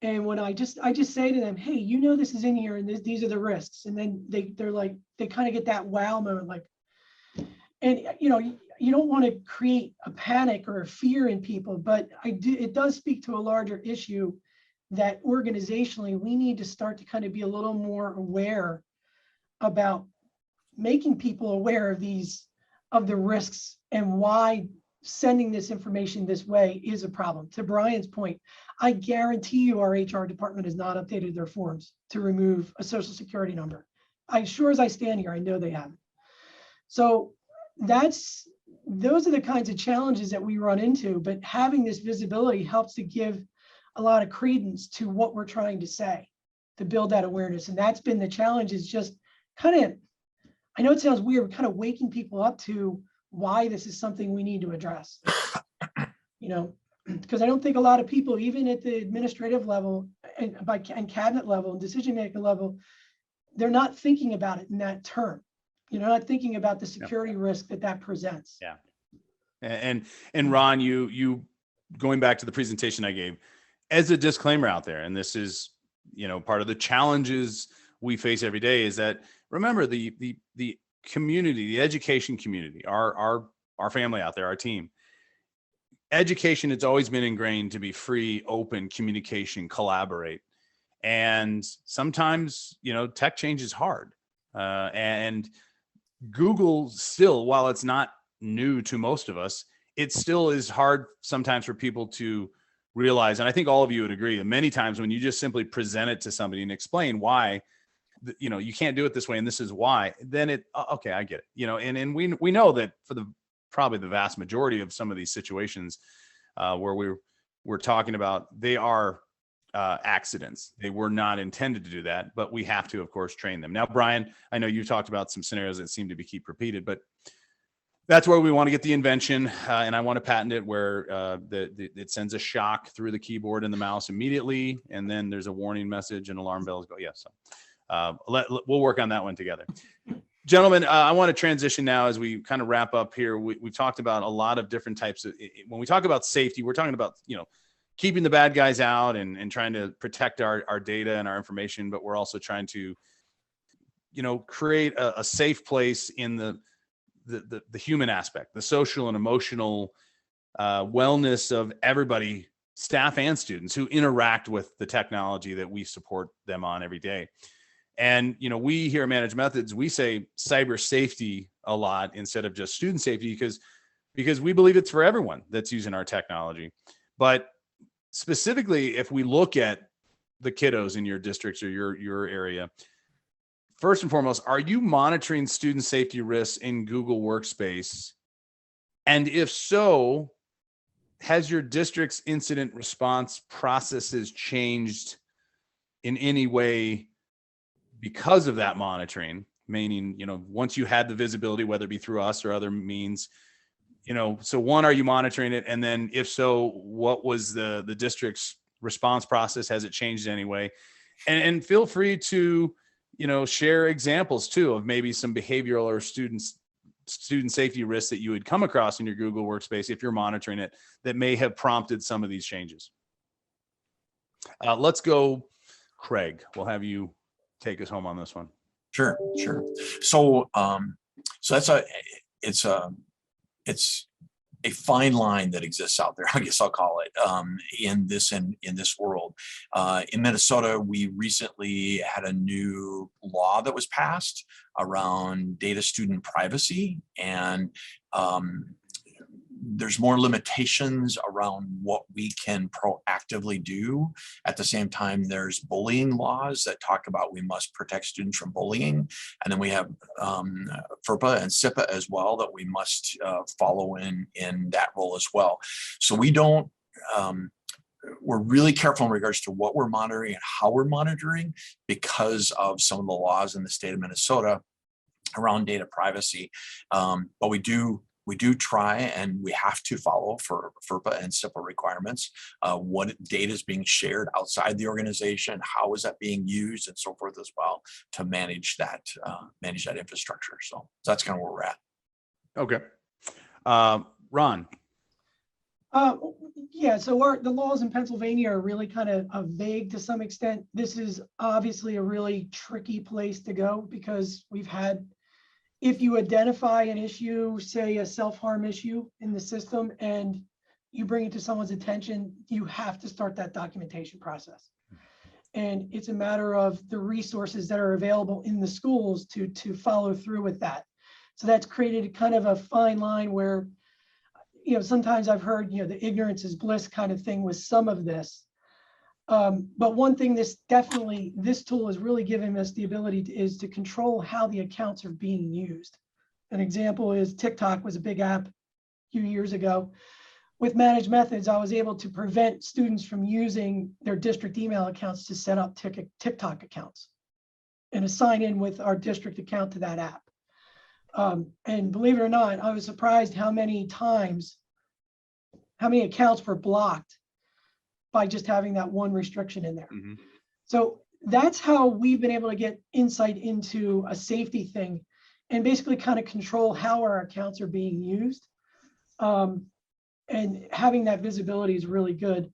And when I just say to them, hey, you know, this is in here and these are the risks. And then they're like, they kind of get that wow moment, like, and you know, you don't want to create a panic or a fear in people, but it does speak to a larger issue that organizationally we need to start to kind of be a little more aware about making people aware of the risks and why sending this information this way is a problem. To Brian's point, I guarantee you our HR department has not updated their forms to remove a social security number. Sure as I stand here, I know they haven't. So those are the kinds of challenges that we run into, but having this visibility helps to give a lot of credence to what we're trying to say, to build that awareness. And that's been the challenge, is just kind of, I know it sounds weird, kind of waking people up to why this is something we need to address. You know, because I don't think a lot of people, even at the administrative level and cabinet level and decision-making level, they're not thinking about it in that term. You know, not thinking about the security risk that presents. Yeah. And Ron, you going back to the presentation I gave, as a disclaimer out there, and this is, you know, part of the challenges we face every day, is that, remember, the community, the education community, our family out there, our team, education, it's always been ingrained to be free, open communication, collaborate. And sometimes, you know, tech change is hard. And Google still, while it's not new to most of us, it still is hard sometimes for people to realize. And I think all of you would agree that many times when you just simply present it to somebody and explain why, you know, you can't do it this way and this is why, then okay, I get it. You know, and we know that for probably the vast majority of some of these situations where we're talking about, they are accidents. They were not intended to do that, but we have to, of course, train them. Now, Brian, I know you talked about some scenarios that seem to be keep repeated, but that's where we want to get the invention, and I want to patent it where it sends a shock through the keyboard and the mouse immediately, and then there's a warning message and alarm bells go. Yes, we'll work on that one together. Gentlemen, I want to transition now as we kind of wrap up here. We've talked about a lot of different types of, when we talk about safety, we're talking about, you know, keeping the bad guys out and trying to protect our data and our information, but we're also trying to, you know, create a safe place in the human aspect, the social and emotional wellness of everybody, staff and students who interact with the technology that we support them on every day. And, you know, we here at Managed Methods, we say cyber safety a lot instead of just student safety, because we believe it's for everyone that's using our technology. But specifically, if we look at the kiddos in your districts or your area, first and foremost, are you monitoring student safety risks in Google Workspace? And if so, has your district's incident response processes changed in any way because of that monitoring? Meaning, you know, once you had the visibility, whether it be through us or other means, you know, so one, are you monitoring it? And then if so, what was the district's response process? Has it changed in any way? And feel free to, you know, share examples too of maybe some behavioral or student safety risks that you would come across in your Google Workspace, if you're monitoring it, that may have prompted some of these changes. Let's go, Craig. We'll have you take us home on this one. Sure. So, so it's a fine line that exists out there, I guess I'll call it, in this world. In Minnesota, we recently had a new law that was passed around data student privacy, and there's more limitations around what we can proactively do. At the same time, there's bullying laws that talk about we must protect students from bullying. And then we have FERPA and CIPA as well that we must follow in that role as well. So we don't, we're really careful in regards to what we're monitoring and how we're monitoring because of some of the laws in the state of Minnesota. around data privacy. But we do try, and we have to follow for FERPA and SIPA requirements. What data is being shared outside the organization, how is that being used, and so forth as well, to manage that infrastructure. So that's kind of where we're at. Okay. Ron. Yeah, so the laws in Pennsylvania are really kind of vague to some extent. This is obviously a really tricky place to go because if you identify an issue, say a self-harm issue in the system, and you bring it to someone's attention, you have to start that documentation process. And it's a matter of the resources that are available in the schools to follow through with that. So that's created kind of a fine line where, sometimes I've heard, the ignorance is bliss kind of thing with some of this. But one thing this tool has really given us the ability is to control how the accounts are being used. An example is TikTok was a big app a few years ago. With Managed Methods, I was able to prevent students from using their district email accounts to set up TikTok accounts and assign in with our district account to that app. And believe it or not, I was surprised how many accounts were blocked by just having that one restriction in there. Mm-hmm. So that's how we've been able to get insight into a safety thing and basically kind of control how our accounts are being used. And having that visibility is really good.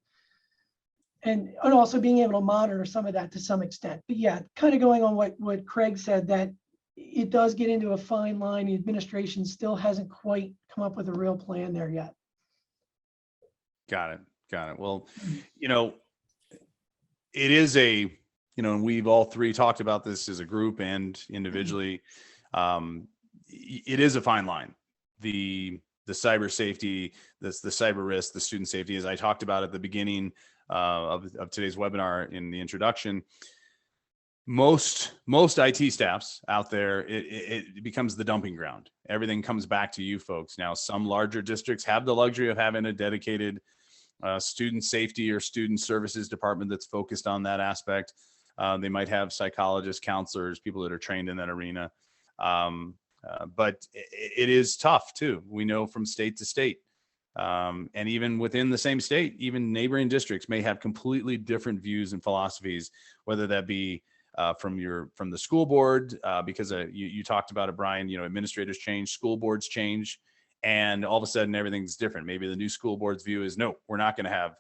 And also being able to monitor some of that to some extent. But yeah, kind of going on what Craig said, that it does get into a fine line. The administration still hasn't quite come up with a real plan there yet. Got it. Well, it is and we've all three talked about this as a group and individually. It is a fine line. The cyber safety, the cyber risk, the student safety, as I talked about at the beginning of today's webinar in the introduction. Most IT staffs out there, it becomes the dumping ground. Everything comes back to you folks. Now, some larger districts have the luxury of having a dedicated student safety or student services department that's focused on that aspect. They might have psychologists, counselors, people that are trained in that arena. But it is tough too. We know from state to state. And even within the same state, even neighboring districts may have completely different views and philosophies, whether that be from the school board, because you talked about it, Brian, administrators change, school boards change, and all of a sudden everything's different. Maybe the new school board's view is, no, we're not going to have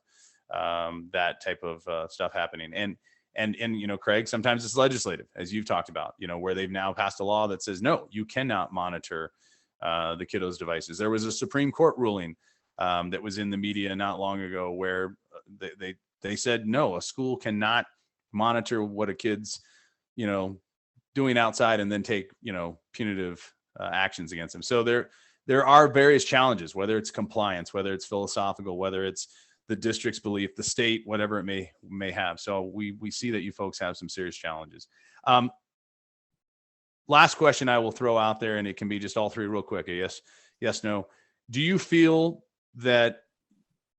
that type of stuff happening. And Craig, sometimes it's legislative, as you've talked about, where they've now passed a law that says, no, you cannot monitor the kiddos' devices. There was a Supreme Court ruling that was in the media not long ago where they said, no, a school cannot monitor what a kid's, doing outside and then take, punitive actions against them. So there are various challenges, whether it's compliance, whether it's philosophical, whether it's the district's belief, the state, whatever it may have. So we see that you folks have some serious challenges. Last question I will throw out there, and it can be just all three real quick. Yes, no. Do you feel that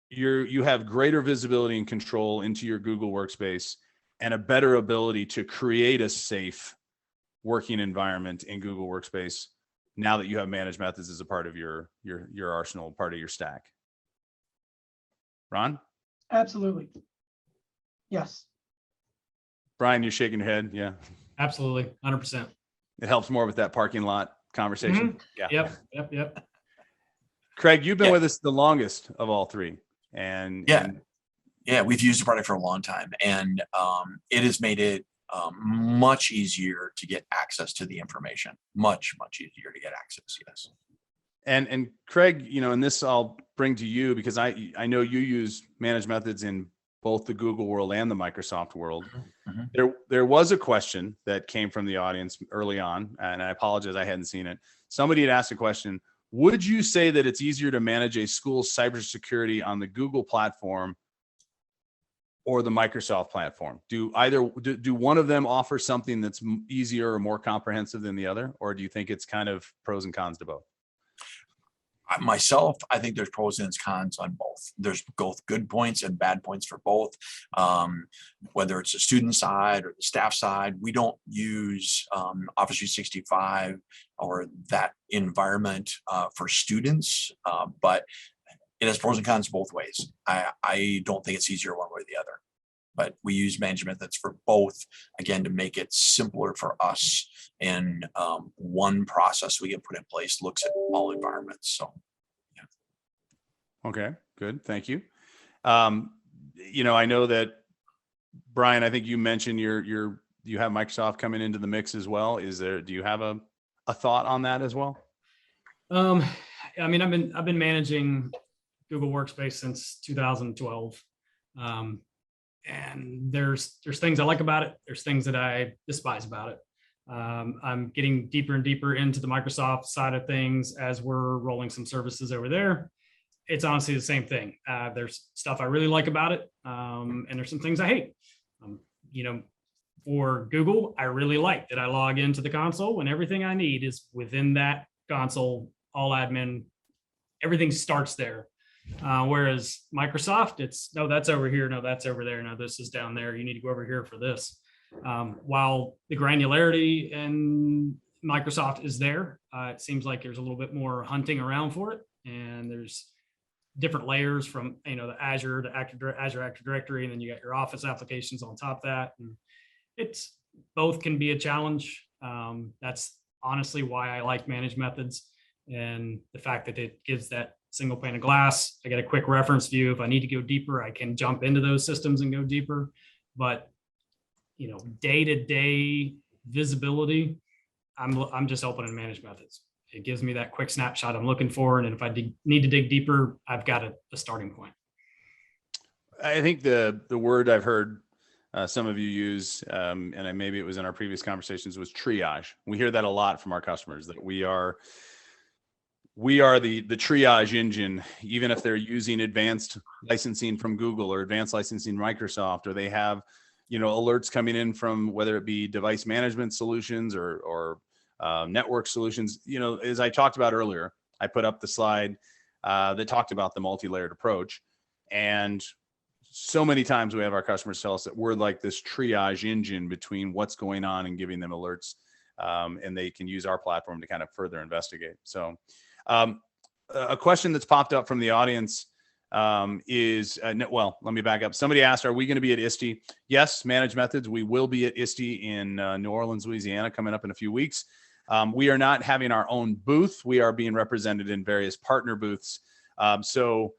you have greater visibility and control into your Google Workspace and a better ability to create a safe working environment in Google Workspace now that you have Managed Methods as a part of your arsenal, part of your stack? Ron? Absolutely. Yes. Brian, you're shaking your head. Yeah. Absolutely. 100%. It helps more with that parking lot conversation. Mm-hmm. Yeah. Yep. Craig, you've been with us the longest of all three. And we've used the product for a long time, and it has made it much easier to get access to the information. Much easier to get access. Yes. And Craig, and this I'll bring to you because I know you use Managed Methods in both the Google world and the Microsoft world. Mm-hmm. There was a question that came from the audience early on, and I apologize, I hadn't seen it. Somebody had asked a question: would you say that it's easier to manage a school's cybersecurity on the Google platform or the Microsoft platform? Do one of them offer something that's easier or more comprehensive than the other, or do you think it's kind of pros and cons to both? Myself, I think there's pros and cons on both. There's both good points and bad points for both. Whether it's the student side or the staff side, we don't use Office 365 or that environment for students, but it has pros and cons both ways. I don't think it's easier one way or the other, but we use management methods for both, again, to make it simpler for us. And one process we can put in place looks at all environments. So, Okay, good. Thank you. I know that Brian, I think you mentioned you have Microsoft coming into the mix as well. Do you have a thought on that as well? I mean, I've been managing Google Workspace since 2012. And there's things I like about it. There's things that I despise about it. I'm getting deeper and deeper into the Microsoft side of things as we're rolling some services over there. It's honestly the same thing. There's stuff I really like about it. And there's some things I hate. For Google, I really like that I log into the console and everything I need is within that console, all admin, everything starts there. Whereas Microsoft, it's, no, that's over here. No, that's over there. No, this is down there. You need to go over here for this. While the granularity in Microsoft is there, it seems like there's a little bit more hunting around for it. And there's different layers from, the Azure to Azure Active Directory, and then you got your Office applications on top of that. And it's both can be a challenge. That's honestly why I like managed methods, and the fact that it gives that single pane of glass. I get a quick reference view. If I need to go deeper, I can jump into those systems and go deeper. But day-to-day visibility, I'm just open in managed methods. It gives me that quick snapshot I'm looking for. And if I need to dig deeper, I've got a starting point. I think the word I've heard some of you use, and maybe it was in our previous conversations, was triage. We hear that a lot from our customers, that we are the triage engine, even if they're using advanced licensing from Google or advanced licensing Microsoft, or they have, alerts coming in from whether it be device management solutions or network solutions. As I talked about earlier, I put up the slide that talked about the multi-layered approach. And so many times we have our customers tell us that we're like this triage engine between what's going on and giving them alerts. And they can use our platform to kind of further investigate. So a question that's popped up from the audience is, well, let me back up. Somebody asked, are we going to be at ISTE? Yes, Managed Methods. We will be at ISTE in New Orleans, Louisiana, coming up in a few weeks. We are not having our own booth. We are being represented in various partner booths. So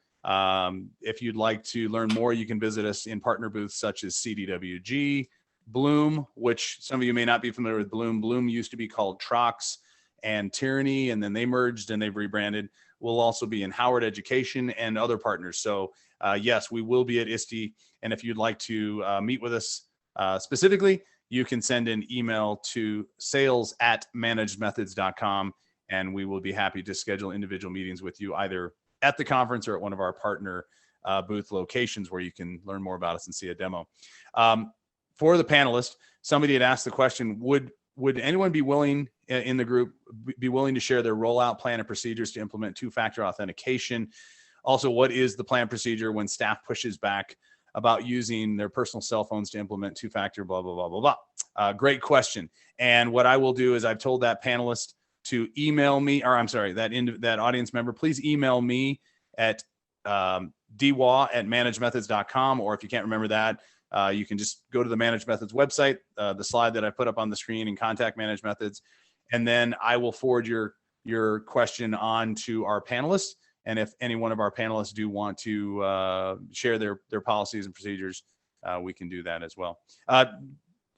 if you'd like to learn more, you can visit us in partner booths such as CDWG, Bloom, which some of you may not be familiar with Bloom. Bloom used to be called Trox and Tyranny, and then they merged and they've rebranded. We'll also be in Howard Education and other partners. So yes, we will be at ISTE. And if you'd like to meet with us specifically, you can send an email to sales@managedmethods.com, and we will be happy to schedule individual meetings with you either at the conference or at one of our partner booth locations where you can learn more about us and see a demo. For the panelists, somebody had asked the question, would anyone be willing in the group be willing to share their rollout plan and procedures to implement two-factor authentication? Also, what is the plan procedure when staff pushes back about using their personal cell phones to implement two-factor, blah, blah, blah, blah, blah. Great question. And what I will do is I've told that panelist to email me, or I'm sorry, that audience member, please email me at dwa@managedmethods.com, or if you can't remember that, you can just go to the Managed Methods website, the slide that I put up on the screen, and contact Managed Methods. And then I will forward your question on to our panelists. And if any one of our panelists do want to share their policies and procedures, we can do that as well.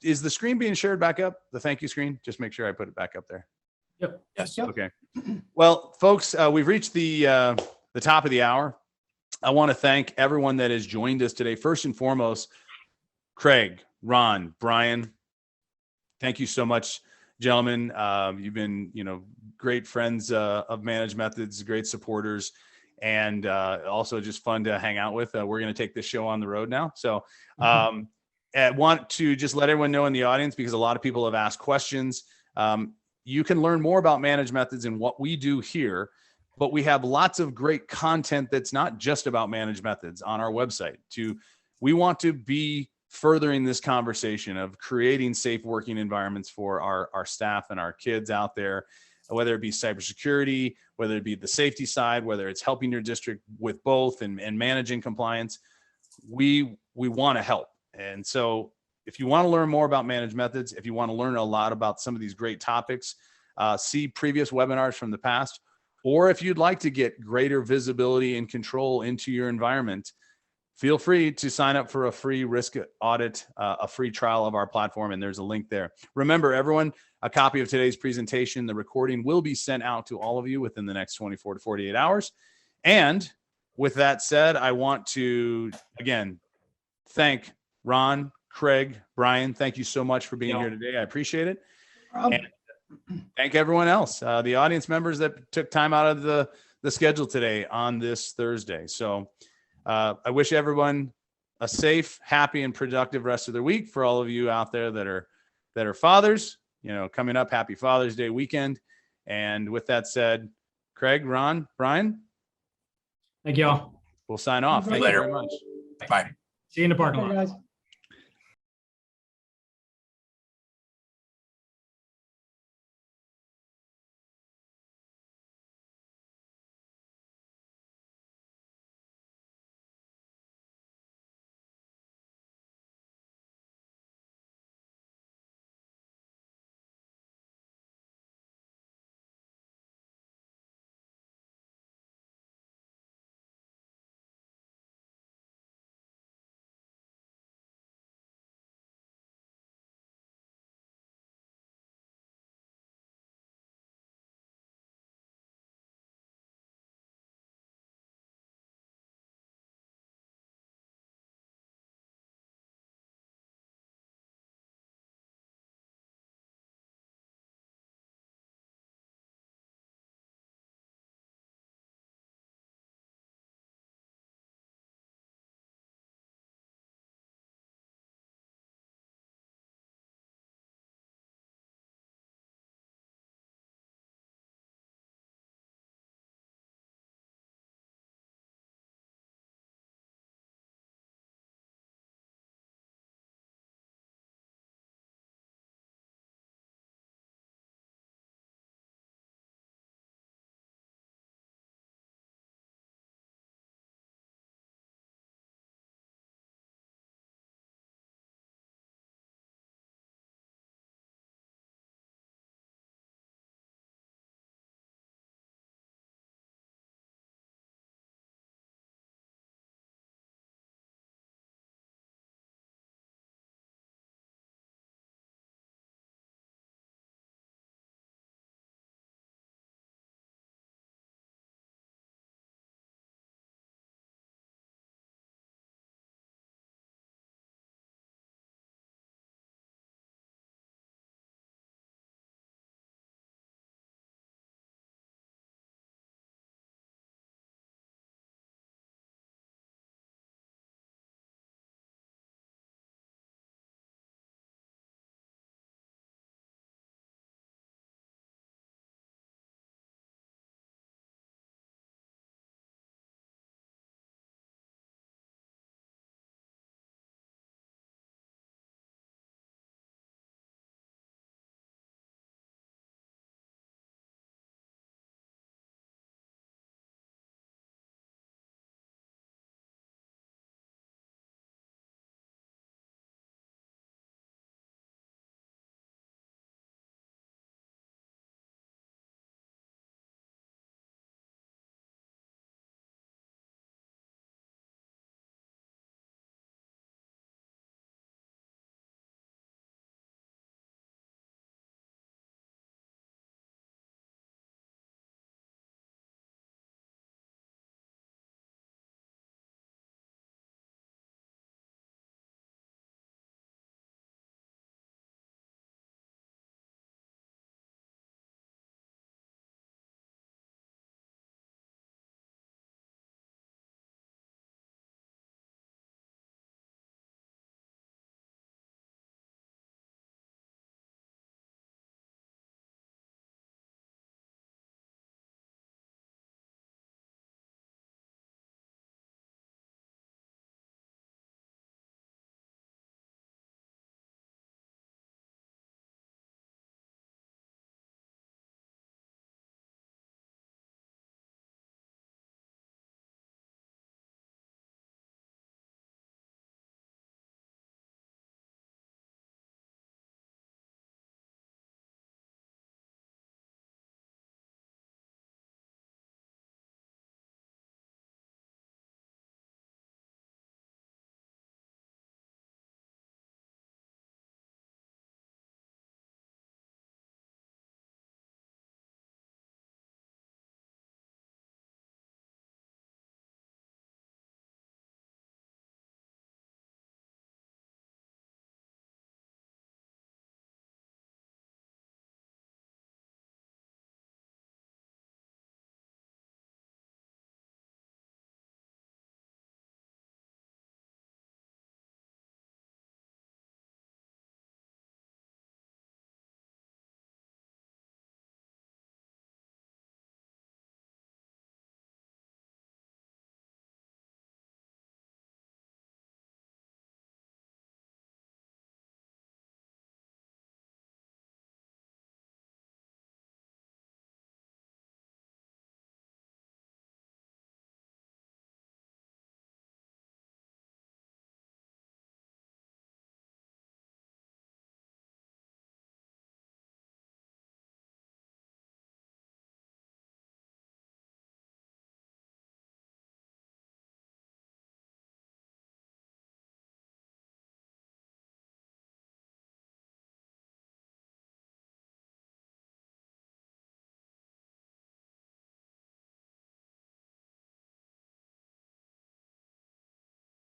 Is the screen being shared back up? The thank you screen? Just make sure I put it back up there. Yep. yes. Yep. Okay. Well, folks, we've reached the top of the hour. I want to thank everyone that has joined us today. First and foremost, Craig, Ron, Brian, thank you so much, gentlemen. You've been, great friends of Managed Methods, great supporters, and also just fun to hang out with. We're going to take this show on the road now. So I want to just let everyone know in the audience, because a lot of people have asked questions. You can learn more about Managed Methods and what we do here but we have lots of great content that's not just about managed methods on our website. We want to be furthering this conversation of creating safe working environments for our staff and our kids out there, whether it be cybersecurity, whether it be the safety side, whether it's helping your district with both and managing compliance. We want to help. And so if you want to learn more about managed methods, if you want to learn a lot about some of these great topics, see previous webinars from the past, or if you'd like to get greater visibility and control into your environment, feel free to sign up for a free risk audit, a free trial of our platform, and there's a link there. Remember, everyone, a copy of today's presentation, the recording, will be sent out to all of you within the next 24 to 48 hours. And with that said, I want to, again, thank Ron, Craig, Brian. Thank you so much for being here today. I appreciate it. And thank everyone else, the audience members that took time out of the schedule today on this Thursday. So I wish everyone a safe, happy, and productive rest of the week. For all of you out there that are fathers, coming up, happy Father's Day weekend. And with that said, Craig, Ron, Brian, Thank you all. we'll sign off. Thank you very much. Bye. See you in the parking Okay, lot. guys.